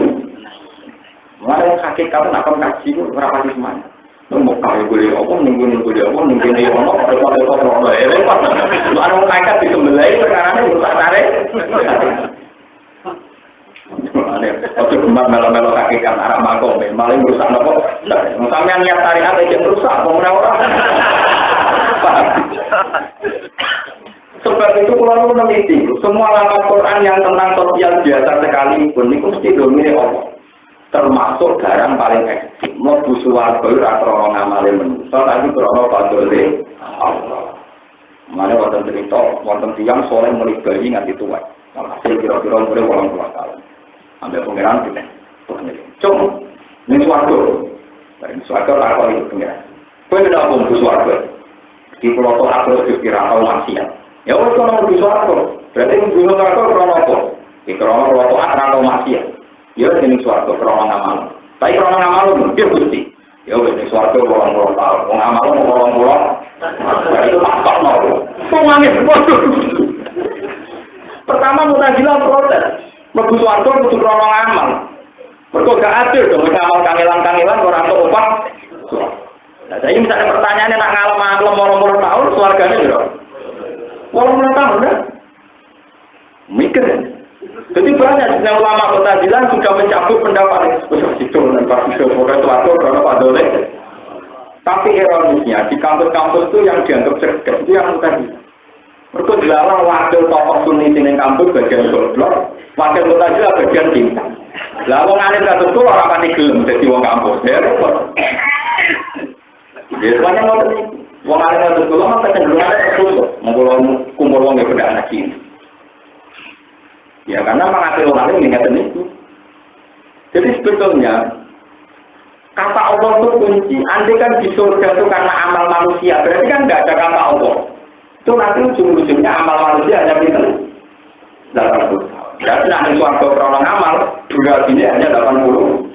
Mulai hakikat nak kaji itu berapa sih semuanya? Mau kali boleh apa, nunggu dia ono, repot ono. Repot. Lu ada mau kaikat di sembelai perkaranya berusaha tarik. Waktu kemar melo-melo hakikat arah makom, malah berusaha nopo. Sampean niat tarikat aja berusaha, mau orang. Sebab itu kalau meneliti, semua lafaz Quran yang tentang sosial biasa sekalipun itu mesti domine Allah. Termasuk barang paling ekstrim. Mlebu swarga ora krana ngamale manusa, tapi krana fadhole Allah. Mane wonten cerita, wonten tiyang saleh melibali nganti tuwa. Hasil kira-kira umure 80 tahun. Ambil pengiran kita. Cung, ini swarga. Dari swarga tak kok itu pengiran. Kowe nek mlebu swarga. Di pulau aku dikira tau maksiat. Ya wis kono mlebu swarga. Berarti mlebu swarga krana apa? Iki krana pulau atau maksiat. Ya jeneng swarga krana ngamal. Tapi krana ngamal dia Gusti. Ya wis ning swarga 80 tahun. Wong ngamal 80. Itu tak mau. Pemangis bodoh. Pertama Mu'tazilah protes. Mlebu swarga kudu krana ngamal. Mergo gak adil dong ngamal kangelan-kangelan ora entuk upah. Nah, saya misalnya pertanyaannya nak ngalem-ngalem orang-orang tahun, keluarganya juga. Orang-orang tahun, kan? Mikir, ya? Jadi banyak ulama Mu'tazilah sudah mencabut pendapat itu dan pasti pokoknya keluarga karena Pak Dole. Tapi ironisnya di kampus-kampus itu yang dianggap cerdas itu yang Mu'tazilah. Mereka dilarang wakil tokoh sunni di kampus bagian goblok, wakil Mu'tazilah bagian cinta. Lah wong alim kados kula ora pati gelem dadi wong kampus. Ya repot. Ya semuanya ngoten iki. Wong alim terus kula mah kecenderungan terus kumpul wong ya beda anak cilik. Ya karena mengatur wong alim ngeten itu. Jadi sebetulnya kata Allah itu kunci. Andai kan di surga itu karena amal manusia, berarti kan tidak ada kata Allah. Itu nanti ujung-ujungnya amal manusia hanya pinter 80. Berarti nanti suarga karena amal durasinya hanya 80.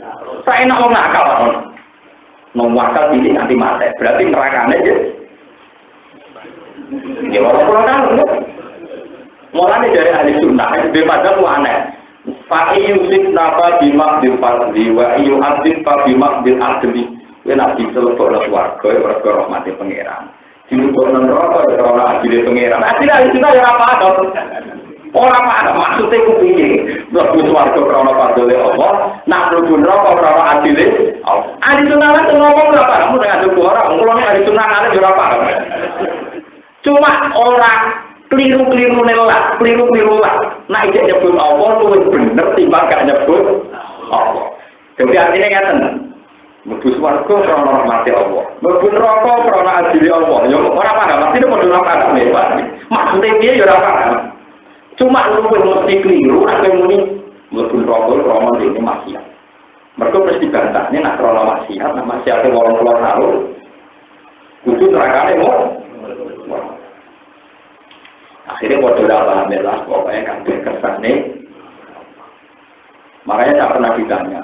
Saya enak mau nakal, mau nakal ini nanti mati. Berarti nerakanya aja. Ya walaupun kan, mulanya dari ahli sunnah, daripada itu aneh. Fa'iyusik napa bimak bil fadli wa iyu adib fa bimak bil adli. Ya nabi selebokno swarga ya mergo rahmate pangeran. Dilebokno neraka ya ora adile pangeran. Adile ahli sunnah ya ora paham. Ora paham maksude ku piye. Mlebu swarga krana fadle Allah, nak mlebu neraka krana adile Allah. Ahli sunnah lan ngomong ora paham dengan aku ora. Mula ahli sunnah ngene ora paham. Cuma orang keliru-keliru lah. Nah, ijek nyebut Allah luwih bener timbang gak nyebut Allah. Jadi artinya ngeten. Mlebu swarga krana rahmate Allah. Mlebu neraka krana adile Allah. Ya ora paham, mesti padha ora paham ya, Pak. Maksude piye ya ora paham. Cuma luwih mesti keliru nek muni mlebu neraka krana dene maksiat. Mergo mesti bantahne nek krana maksiat, nek maksiate 80 tahun. Kudu nerakane mau. Akhirnya bodoh dah lah, pokoknya kan kesannya. Makanya saya pernah ditanya,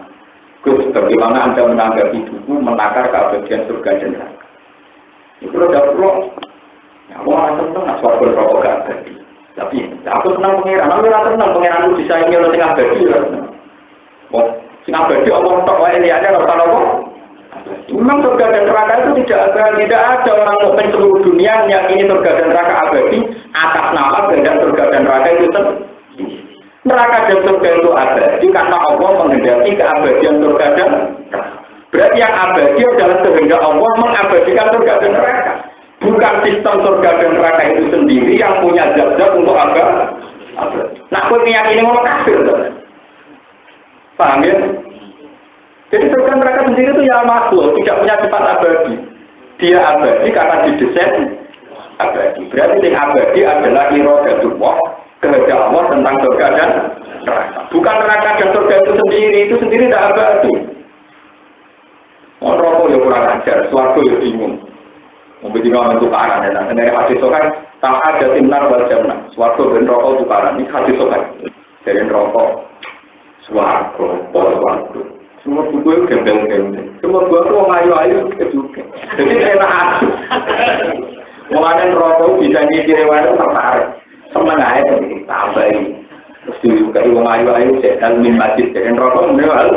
Gus, bagaimana Anda menanggapi buku menakar keabadian surga dan neraka? Itu udah perlu. Ya, aku malah seneng, nak suara berpokok gak abadi. Tapi aku senang pengiran, aku rasa senang pengiran itu disaingi oleh sing abadi. Oh, sing abadi Allah tak wae liane ora apa. Memang surga dan neraka itu tidak ada orang mukmin seluruh dunia yang ini surga dan neraka abadi atas nama kehendak surga dan neraka itu sendiri. Neraka dan surga itu abadi karena Allah menghendaki keabadian surga dan neraka. Berarti yang abadi adalah kehendak Allah mengabadikan surga dan neraka. Bukan sistem surga dan neraka itu sendiri yang punya zat-zat untuk abadi. Nah, aku meyakini mau kafir. Paham ya? Jadi surga neraka sendiri itu ya makhluk, tidak punya sifat abadi. Dia abadi karena didesain abadi. Berarti yang abadi adalah iradatullah, kehendak Allah tentang surga dan neraka. Bukan neraka dan surga itu sendiri tidak abadi. Neraka ya kurang ajar, swarga ya bingung. Mungkin orang tukaran ya, dari hadis sokan tak ada timnar wal jannah. Swarga dan neraka tukaran, ini hadis sokan dari neraka swarga. Semua buku itu gembel-gembel. Semua buku itu ngayu-ayu juga. Jadi enak aja. Mengenai rokok bisa mikir wae tertarik. Seneng aja tambahin. Terus juga wong ayu-ayu sedal min masjid dengan rokok menewal.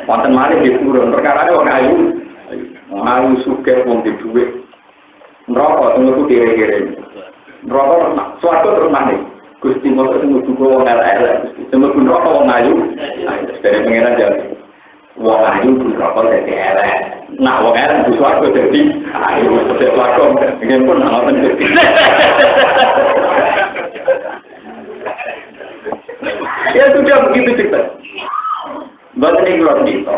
Wonten malih diturun perkara wong ayu. Wong ayu sugih wong di dhuwit. Rokok tunggu kiri-kiri. Rokok suatu terus nang Gusti Moto tunggu wong elek. Gusti tunggu rokok wong ayu. Dari pengiran jadi wong ayu rokok dadi elek. Nah, wong elek ku swarga dadi ayu, dadi swarga. Ngen pun ngoten iki. Ya sudah begitu cerita.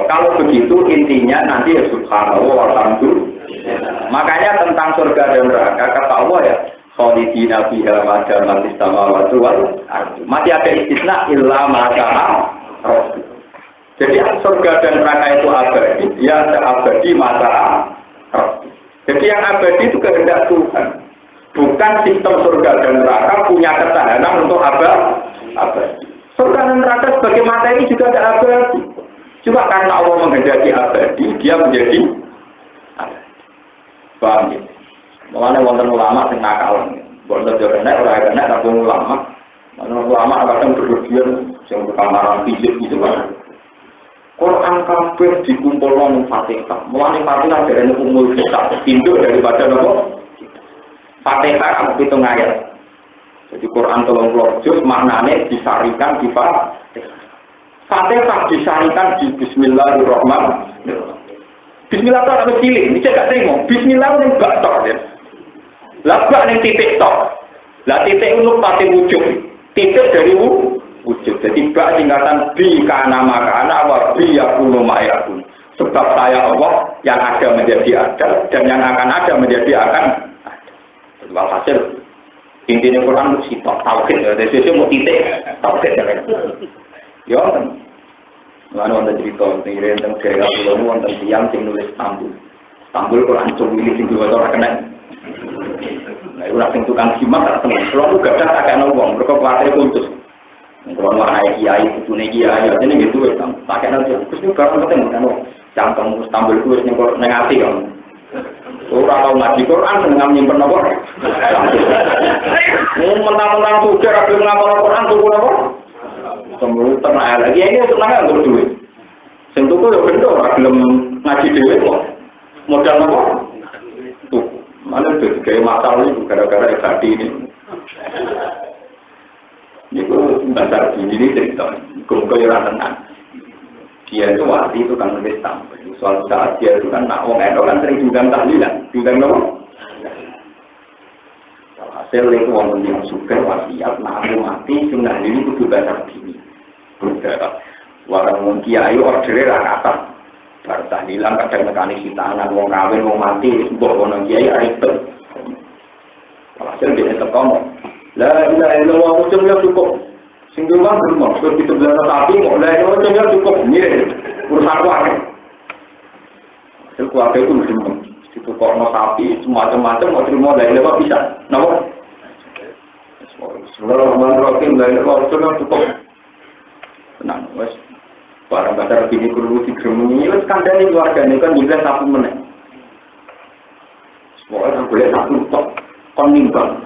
Kalau begitu intinya nanti ya subhanallah walhamdulillah. Makanya tentang surga dan neraka kata Allah ya khalidina fiha ma damat as-samawati wal ardh. Masih ada istisna illa ma syaa Rasul. Jadi surga dan neraka itu abadi, ya abadi masa. Jadi yang abadi itu kehendak Tuhan. Bukan sistem surga dan neraka punya ketahanan untuk abadi. Surga dan neraka sebagai materi juga tidak abadi. Cuma karena Allah menghendaki abadi, dia menjadi abadi. Paham ya? Mulanya wonten ulama sing nakal. Wonten yo kena ora kena tapi ulama. Ulama kadang berlebihan sing kamaran fisik gitu kan. Quran kabeh dikumpulno nang Fatihah. Mulane Fatihah derene umul kitab, induk daripada napa? Fatihah aku pitung ayat. Jadi Quran 30 juz maknane disarikan di Fatihah. Fatihah disarikan di Bismillahirrahmanirrahim. Bismillah itu ada cilik, ini cek gak terima. Bismillah itu gak tok ya. Lah gak ning titik tok. Lah titik itu pati wujud. Titik dari wujud. Jadi bak tingkatan bi kana makana wa bi yakunu ma'yakun. Sebab Sebab saya Allah yang ada menjadi ada dan yang akan ada menjadi akan ada. Walhasil intinya Quran itu sitok tauhid. Dari sisi mau titik tauhid ya. Ya kan. Lalu wonten cerita tentang daerah pulau wonten tiyang sing nulis Istanbul Quran cumili sing diwaca ora kena. Nah, itu sing tukang simak tak tenan. Kalau gak ada tak kena wong, mergo kuwatir putus. Kalau anak kiai, putune kiai, ini gitu wis tak kena terus ini barang penting kan. Cangkem Istanbul ku wis ning ati kan. Ora tau ngaji Quran seneng nyimpen apa. Mentang-mentang sudah ra gelem ngapal Quran tuku apa? Semulu tenang lagi ini tenang untuk duit. Sing tuku yo bendo ora gelem ngaji dhewe kok. Modal apa? Tuh, mana tuh kayak masalah itu gara-gara tadi ini. Itu dasar ini cerita. Kumpul tenang. Dia itu waktu itu kan nulis tampil. Suatu saat dia itu kan nak orang itu kan sering diundang tahlilan, diundang apa? Hasil itu orang yang suka wasiat, nak aku mati, sehingga ini kudu dasar gini. Warang kiai ordernya rata. Baru tahlilan kadang mekanik tangan, mau kawin, mau mati, bawa orang kiai itu. Hasil dia terkomong. Lah, aku cuma cukup. Singgungan belum, terus di sebelah sapi, mau lah, aku cuma cukup. Ini urusan keluarga. Hasil keluarga itu belum. Itu kok mau sapi, macam-macam, mau terima dari apa bisa. Kenapa? Sebenarnya menurutku dari apa cuma cukup. Tenang, wes. Barang badar bini kudu digeremuni, wes kandani keluarga ini kan juga sapu meneh. Semuanya boleh satu tok, kon nimbang.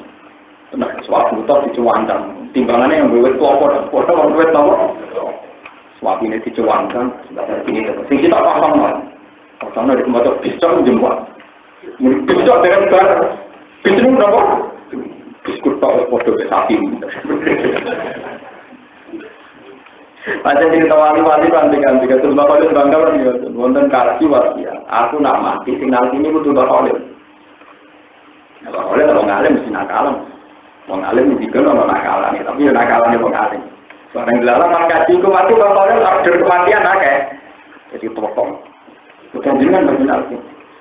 Nah, suatu tok dicuangkan. Timbangannya yang buat apa? Orang buat apa? Suatu ini dicuangkan, badar bini. Sing kita paham lah. Karena di tempat bisok jemput. Bisok dengan bar. Bisok berapa? Biskut tok podo sapi. Macam cerita wali-wali ganti-ganti, terus bapak itu bangga lah gitu. Wonten kasih wasiat, aku nak mati, signal ini butuh bapak oleh. Bapak oleh kalau ngalim mesti nakalan, mau ngalim mesti kalau nakalan, tapi nakalan itu ngalim. Soalnya dilarang mengkaji itu mati bapak oleh order kematian akeh, jadi potong. Bukan jangan berarti.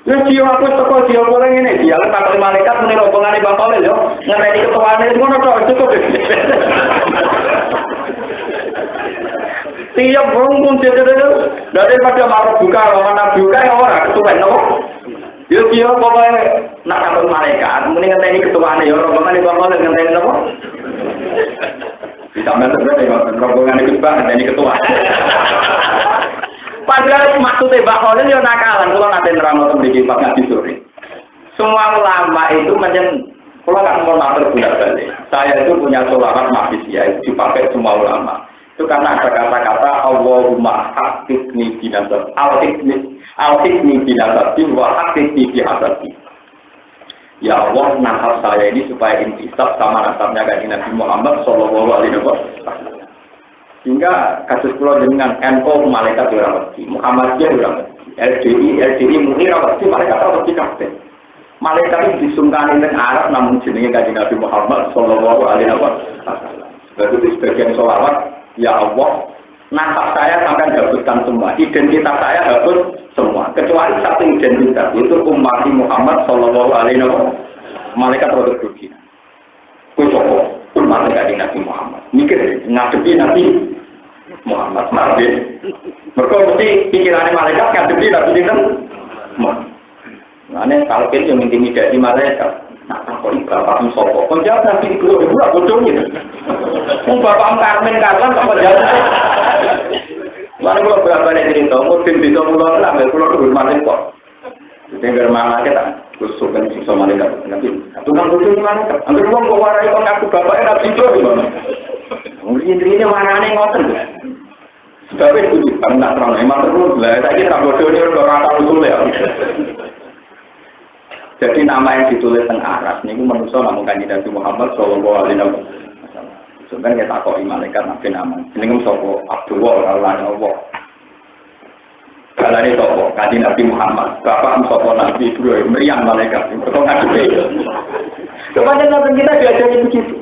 Ya dia aku toko dia orang ini, dia letak malaikat menir rombongan di bapak oleh yo, ngerti ketuaan itu mana tuh cukup. Tiap rumpun cedera daripada marah buka, mana buka yang orang ketuaan, no? Dia pokoknya nak sampai malaikat, mending ngenteni ketuaan ya, rombongan di bawah ngenteni no? Ditambah terus ya, rombongan di bawah ngenteni ketuaan. Padahal maksudnya bakolnya dia nakalan, kalau nanti nerang untuk memiliki pak ngaji sore. Semua ulama itu macam, kalau nggak mau mater budak balik. Saya itu punya sholawat manusia, itu dipakai semua ulama. Itu karena ada kata-kata Allahumma hakikni binasab al-hikni binasabin wa hakikni bihasabin. Ya Allah, nasab saya ini supaya intisab sama nasabnya kanjeng Nabi Muhammad sallallahu alaihi wasallam. Sehingga kasus pulau dengan NU malaikat dirawati, Muhammadiyah dirawati, LDI murni rawati, malaikat rawati kabeh. Malaikat ini disungkani dengan Arab namun jenenge kanjeng Nabi Muhammad sallallahu alaihi wasallam. Sebab itu sebagian sholawat, ya Allah, nasab saya akan hapuskan semua, identitas saya hapus semua, kecuali satu identitas, itu umat Muhammad sallallahu alaihi wasallam. Malaikat produk dunia. Kau coba umat Nabi Muhammad. Mikir ngadepi Nabi Muhammad Nabi. Mereka mesti pikirannya malaikat ngadepi Nabi Muhammad. Nah, talqin yang intimidasi malaikat. Nah, kok bapak sopo? Kau jawab Nabi itu enggak bodohnya. Mau bapak Karmen Karlan apa jawab? Lalu kalau berapa nih cerita, mungkin bisa pulang lah, pulang ke rumah kok. Dengar mana kita, khusus kan siksa malaikat. Nabi, tukang bodoh gimana? Ambil uang kau warai kau ngaku bapaknya Nabi itu gimana? Mungkin ini warnanya ngoten. Sebabnya itu karena terang emang terus lah. Saya kira bodoh ini udah rata usul ya. Jadi nama yang ditulis teng Arab ini manusia namun kanjeng Nabi Muhammad sallallahu alaihi wasallam. Sebenarnya kita kok malaikat nabi nama. Jenenge sapa? Abdullah Allah Allah. Kalane sapa? Kanjeng Nabi Muhammad. Bapak sapa Nabi Ibrahim meriang malaikat. Kok ngadepi. Coba kita diajari begitu.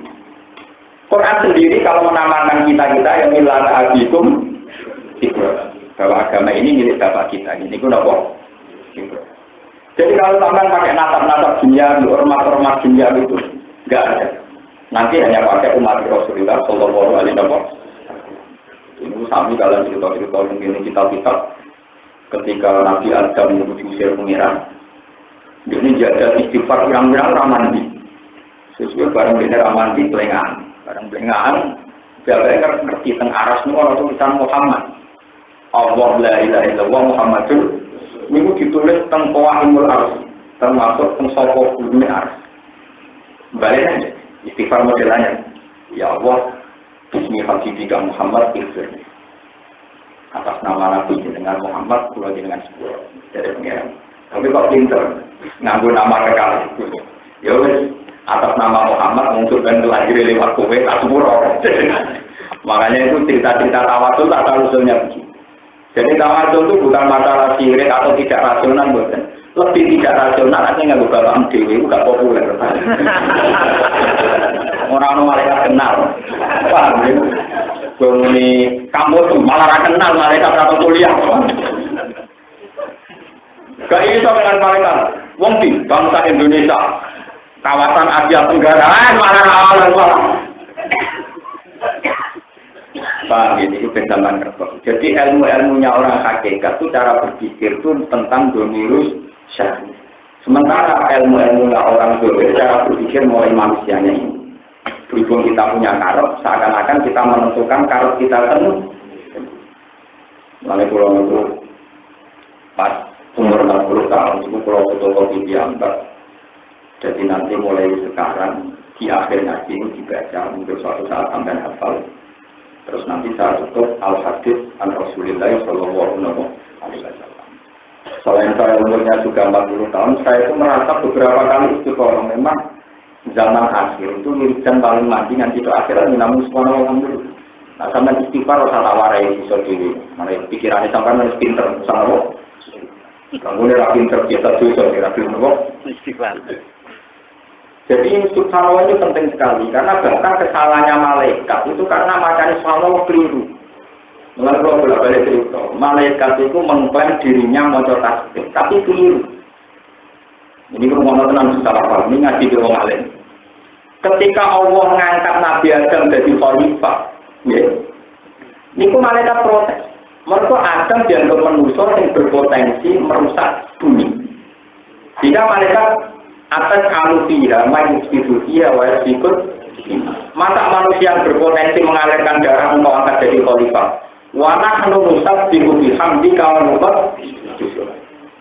Quran sendiri kalau menamakan kita yang milad abikum Ibrahim. bahwa agama ini milik bapak kita. Ini ku nopo. Jadi kalau sampai pakai natap-natap dunia, hormat-hormat dunia itu enggak ada. Nanti hanya pakai umat Rasulullah Shallallahu Alaihi Wasallam. Ini sami kalau cerita-cerita mungkin kitab-kitab ketika Nabi Adam diusir pengiran, ini jaga istighfar pirang-pirang ramandi. Sesuai barang bener ramandi pelengahan, barang pelengahan. Jaga ngerti tentang aras ini orang tulisan Muhammad. Allah la ilaha illallah Muhammadur. Ini ditulis tentang Qawaimul Ars, termasuk tentang Soko Bumi Ars. Baliknya, istighfar modelannya. Ya Allah, Bismi Habibika Muhammad Ighfir. Atas nama Nabi dengan Muhammad, pulau dengan sepuluh. Dari pengiran. Tapi kok pinter, nganggo nama kekal. Ya wes, atas nama Muhammad untuk dan lahir lewat kowe tak sepuluh. Makanya itu cerita-cerita tawasul tak tahu usulnya begini. Jadi tawasul itu bukan masalah syirik atau tidak rasional, bukan. Lebih tidak rasional, artinya nggak bapak dewi, nggak populer. Orang malaikat kenal, paham ya? Ini kampus malah kenal malaikat atau kuliah. Gak iso dengan malaikat. Wong di bangsa Indonesia, kawasan Asia Tenggara, malah. Pak, ini pendaman kertas. Jadi ilmu-ilmunya orang hakikat itu cara berpikir itu tentang domirus syar'i. Sementara ilmu-ilmunya orang dolir cara berpikir mulai manusianya ini. Berhubung kita punya karep, seakan-akan kita menentukan karep kita penuh. Lalu pulau itu pas umur 60 tahun itu pulau fotokopi diantar. Jadi nanti mulai sekarang di akhir ngaji ini dibaca untuk suatu saat sampai hafal. Terus nanti saya tutup al-hadis an Rasulullah Shallallahu Alaihi Wasallam. Selain saya umurnya juga 40 tahun, saya itu merasa beberapa kali istiqoroh. Memang zaman akhir itu wiridan paling mati nanti itu akhirat namun subhanallah alhamdulillah. Nah sampai istighfar rasa tawarai bisa diri. Mana pikirannya sampai harus pinter sama lo. Kamu ini rapi pinter biasa dosa, rapi pinter istighfar. Jadi subhanallah itu penting sekali karena bahkan kesalahannya malaikat itu karena macam subhanallah keliru. Mengenai kalau bolak-balik cerita, malaikat itu mengklaim dirinya mau tasbih, tapi keliru. Ini rumah tenang secara apa? Ini ngaji di orang alim. Ketika Allah mengangkat Nabi Adam jadi khalifah, ya, ini malaikat protes. Mereka Adam dianggap manusia yang berpotensi merusak bumi. Jika malaikat atas alusia, manusia wajib ikut. Masa manusia yang berpotensi mengalirkan darah untuk angkat jadi khalifah? Wanah menurusak dihubi hamdi kawan lupa.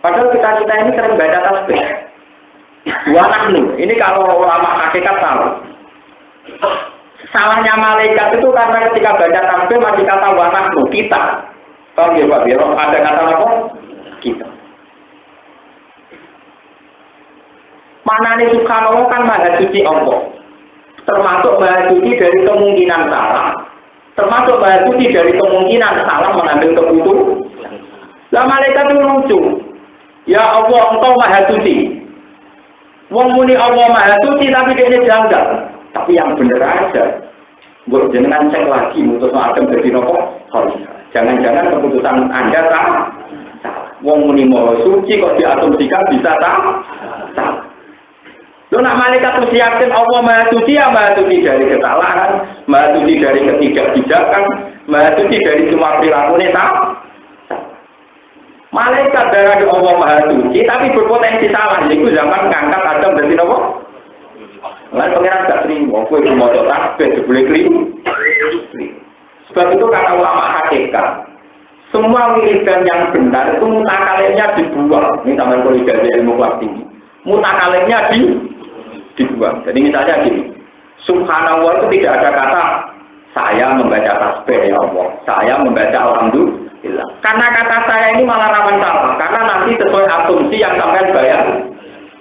Padahal kita ini sering baca tasbih. Wanah ini kalau ulama hakikat tahu. Salahnya malaikat itu karena ketika baca tasbih masih kata wanah kita. Tahu ya Pak Biro? Ada kata apa? Kita. Mana nih subhanallah kan maha suci Allah. Termasuk maha suci dari kemungkinan salah. Termasuk maha suci dari kemungkinan salah mengambil keputusan. Lah malaikat itu lucu. Ya Allah, engkau maha suci. Wong muni Allah maha suci tapi dia janggal. Tapi yang benar aja. Buat jenengan cek lagi mutus Adam jadi nopo. Jangan-jangan keputusan Anda salah. Wong muni maha suci kok diasumsikan bisa salah. Lo nak malaikat itu yakin Allah maha suci ya maha suci dari kesalahan, maha suci dari ketidakbijakan, maha suci dari semua perilaku neta. Malaikat dari Allah maha suci tapi berpotensi salah. Itu zaman ngangkat Adam dari apa? Lalu pengiran gak terima, aku itu mau tasbih boleh keliru. Sebab itu kata ulama hakikat, semua wiridan yang benar itu mutakalimnya dibuang. Ini sama kolegasi ilmu kelas tinggi. Mutakalimnya dibuang. Jadi misalnya gini, subhanallah itu tidak ada kata saya membaca tasbih ya Allah, saya membaca alhamdulillah. Karena kata saya ini malah rawan salah, karena nanti sesuai asumsi yang sampai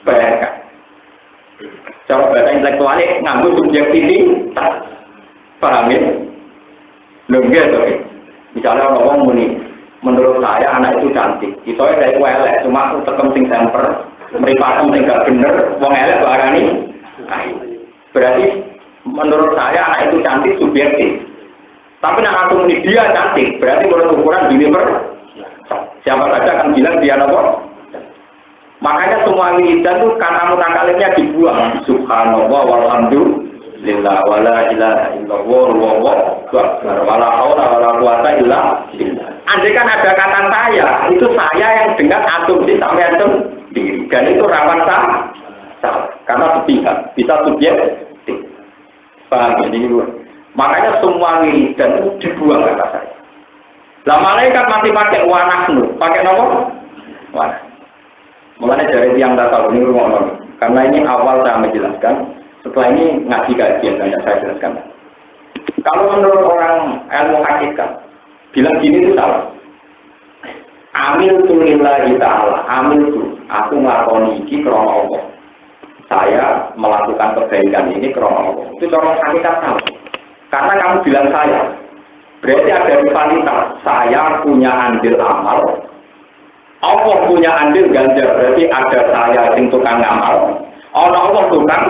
bayangkan. Cara bahasa intelektualnya nganggo subjektivitas, paham ya? Nggak oke. Misalnya orang muni, menurut saya anak itu cantik, itu saya itu elek, cuma aku tekem sing semper. Meripatem tinggal bener, wong elek barani. Berarti menurut saya anak itu cantik subjektif. Tapi nak aku dia cantik, berarti menurut ukuran gini semua wiridan itu kata mutakalimnya dibuang. Subhanallah walhamdulillah wala ilaha illallah wallahu akbar wala haula wala quwata illa billah. Andai kan ada kata saya, itu saya yang dengan asumsi sampai sendiri. Dan itu rawan salah. Karena sepihak, bisa subjektif. Paham ini? Makanya semua wiridan itu dibuang kata saya. Lah malaikat masih pakai wanahnu, pakai nomor? Wanah. Mulanya dari yang tak tahu ini rumah. Karena ini awal saya menjelaskan. Setelah ini ngaji kajian saya jelaskan. Kalau menurut orang ilmu hakikat, bilang gini itu salah. Amil tu lillahi ta'ala, amil tu, aku ngelakoni iki krana Allah. Saya melakukan kebaikan ini krana Allah. Itu orang hakikat salah. Karena kamu bilang saya, berarti ada rivalitas. Saya punya andil amal, Allah punya andil ganjar. Berarti ada saya yang tukang amal, Allah tukang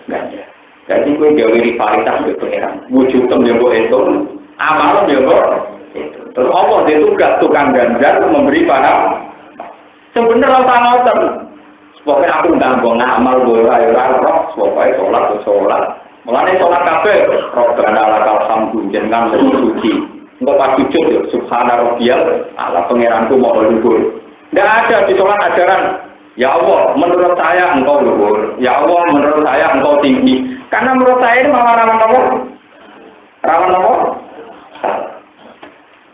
ganjar. Jadi gue gawe rivalitas ke pengiran. Wujud temjembo itu, amal temjembo itu. Terus Allah dia tugas tukang ganjar memberi pada. Sebenarnya orang ngoten. Pokoknya aku nggak mau ngamal gue roh. Pokoknya sholat. Mulane sholat kabeh. Robbana lakal hamdu jenengan suci. Engko pas sujud ya subhana rabbiyal ala pengiranku mau luhur. Nggak ada di sholat ajaran. Ya Allah, menurut saya engkau luhur. Ya Allah, menurut saya engkau tinggi. Karena menurut saya ini malah rawan apa? Rawan apa?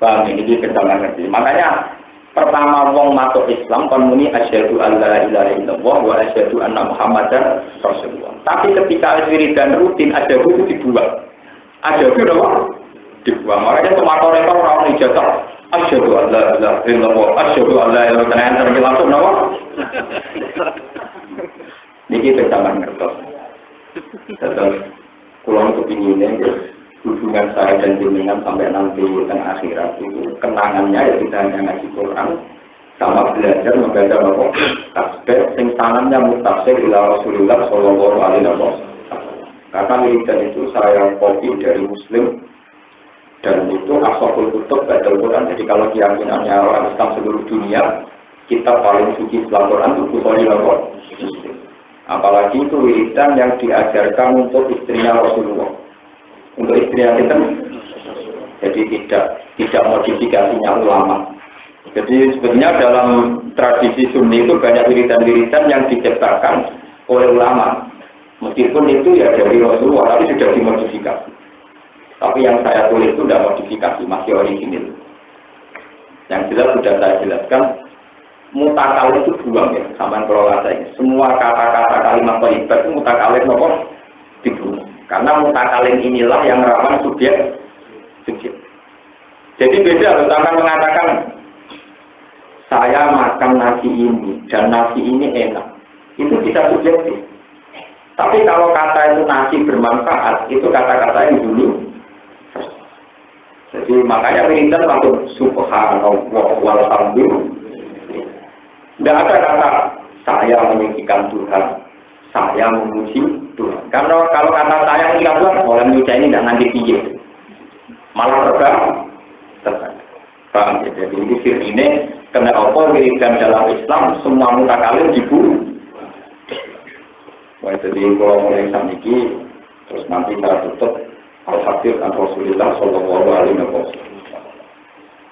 Bang, ini kita ngerti. Makanya pertama wong masuk Islam kon muni asyhadu alla ilaha illallah wa asyhadu anna muhammadar rasulullah. Tapi ketika wiridan rutin ada itu dibuang. Ada itu apa? Dibuang. Makanya tomato rekor ora ijazah. Asyhadu alla ilaha illallah, asyhadu alla ilaha illallah langsung napa? Niki kita ngerti. Terus kulon kepinginnya hubungan saya dan jenengan sampai nanti tengah akhirat itu kenangannya ya kita hanya ngaji Quran sama belajar membaca nopo tasbih sing tanamnya mutafsir ila Rasulullah sallallahu alaihi wasallam. Karena wiridan itu saya kopi dari Muslim dan itu ashabul kutub baca Quran. Jadi kalau keyakinannya orang Islam seluruh dunia kita paling suci setelah Quran itu Bukhari nopo. Apalagi itu wiridan yang diajarkan untuk istrinya Rasulullah. Untuk istrinya kita, jadi tidak modifikasinya ulama. Jadi sebenarnya dalam tradisi Sunni itu banyak wiridan-wiridan yang diciptakan oleh ulama. Meskipun itu ya dari Rasulullah, tapi sudah dimodifikasi. Tapi yang saya tulis itu tidak modifikasi, masih original. Yang jelas sudah saya jelaskan. Mutakal itu buang ya, sama kalau ini. Semua kata-kata kalimat thayyibat itu mutakalin nopo dibuang. Karena mutakalin inilah yang rawan subjek. Jadi beda, misalkan mengatakan saya makan nasi ini dan nasi ini enak, itu bisa subjektif. Tapi kalau kata itu nasi bermanfaat, itu kata-kata yang dulu. Jadi makanya wiridan langsung subhanallah walhamdulillah. Tidak ada kata saya meninggikan Tuhan, saya memuji Tuhan. Karena kalau kata saya meninggikan Tuhan, orang Indonesia ini tidak nanti piye, malah terbang. Paham ya? Jadi ini sir ini kena apa wiridan dalam Islam semua mutakallim dibunuh. Wah jadi kalau mulai saat ini terus nanti kita tutup al-hadits dan Rasulullah sallallahu alaihi wasallam.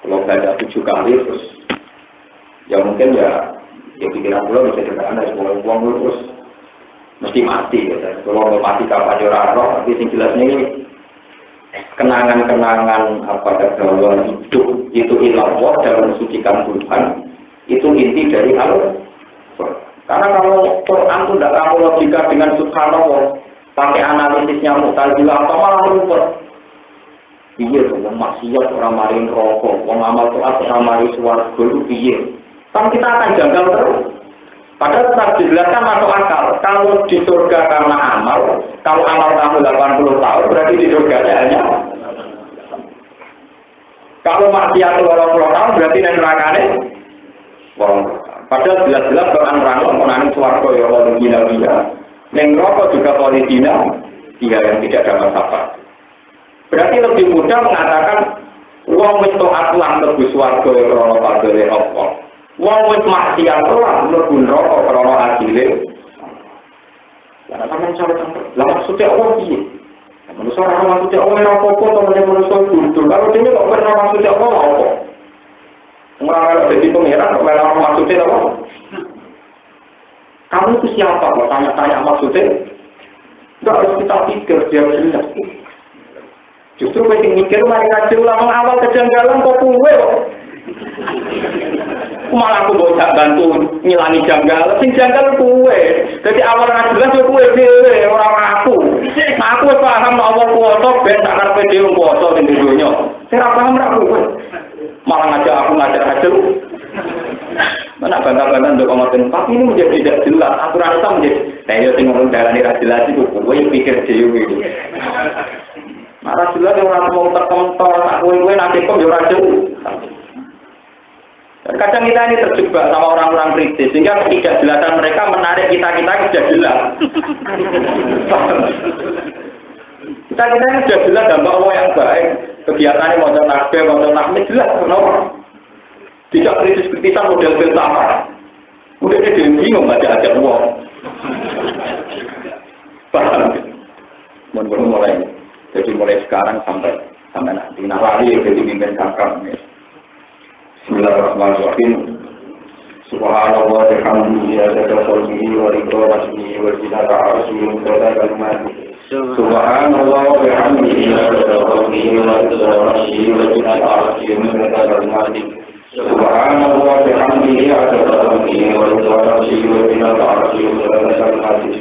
Kalau baca 7 kali terus ya mungkin ya pikiran dulu bisa dikatakan ada semua uang terus mesti mati ya. Kalau mau mati kapan orang roh, tapi yang jelasnya ini kenangan-kenangan apa dalam hidup itu ilallah dalam mensucikan Tuhan itu inti dari Al-Quran. Karena kalau Quran itu tidak kamu logika dengan subhanallah pakai analisisnya Mu'tazilah atau malah lupa. Iya tuh, maksiat orang marin rokok, amal taat orang marin swarga itu iya. Kan kita akan janggal terus. Padahal tetap dijelaskan masuk akal. Kalau di surga karena amal, kalau amal kamu 80 tahun berarti di surga hanya. Kalau maksiat 20 tahun berarti di nerakane. Padahal jelas-jelas Quran rangkul menangis swarga ya Allah gila-gila. Ning rokok juga politina dia yang tidak dapat syafaat. Berarti lebih mudah mengatakan wong wis taat lan mlebu swarga ya ora padha Allah. Wong wis maksiat ora mlebu neraka krana adile. Lah sampeyan sampe lah maksudnya Allah piye? Manusia orang maksudnya Allah yang apa-apa atau manusia gundul. Kalau dia kok pernah maksudnya Allah apa? Orang jadi pengiran kok orang maksudnya apa? Kamu itu siapa? Kalau tanya-tanya maksudnya, enggak harus kita pikir dia jelas. Justru kita mikir mereka jelas awal kejanggalan kok kuwe kok. Malah aku mau bantu ngilangi janggal, sing janggal kuwe. Jadi awal jelas yo kuwe dhewe, ora aku. Nah, aku paham Allah kuwasa ben sak karepe dhewe kuwasa ning donya. Sing ora paham ra kuwe. Malah ngajak aku ngajar-ngajar. Mana bangga-bangga untuk ngoten. Tapi ini menjadi tidak jelas. Aturan Islam menjadi. Nah, yo sing ngomong dalane ra jelas iku kowe pikir dhewe iki. Marah jelas ora mau terkontor, tak kowe-kowe nanti kok yo ora jelas. Kadang kita ini terjebak sama orang-orang kritis, sehingga ketidakjelasan mereka menarik kita-kita sudah jelas. Kita-kita ini sudah jelas dampak Allah yang baik. Kegiatannya mau takbir, mau tahmid jelas. Kenapa? Tidak kritis-kritisan model filsafat. Udah dia bingung ngajak-ajak uang. Paham? Mohon mulai. Jadi mulai sekarang sampai nanti. Nah lagi jadi pimpin kakak. Bismillahirrahmanirrahim. Subhanallah bihamdihi adada khalqihi wa ridha nafsihi wa zinata arsyihi wa midada kalimatihi. Subhanallah bihamdihi adada khalqihi wa ridha nafsihi wa zinata arsyihi wa midada kalimatihi. Subhanallah bihamdihi adada khalqihi wa ridha nafsihi wa zinata arsyihi wa midada kalimatihi.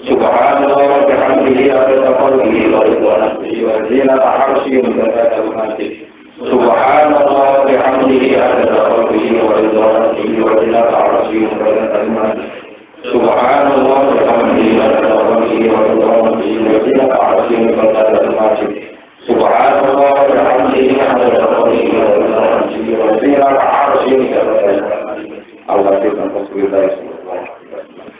Subhanallah bihamdihi adada khalqihi wa ridha nafsihi wa zinata arsyihi wa midada kalimatihi. Subhanallah bihamdihi adada khalqihi wa ridha nafsihi wa zinata arsyihi wa midada kalimatihi. Subhanallah bihamdihi adada khalqihi wa ridha nafsihi wa zinata arsyihi wa midada kalimatihi. Subhanallah bihamdihi adada khalqihi wa ridha nafsihi wa zinata arsyihi wa midada kalimatihi. Allah firman Rasulullah sallallahu alaihi wasallam.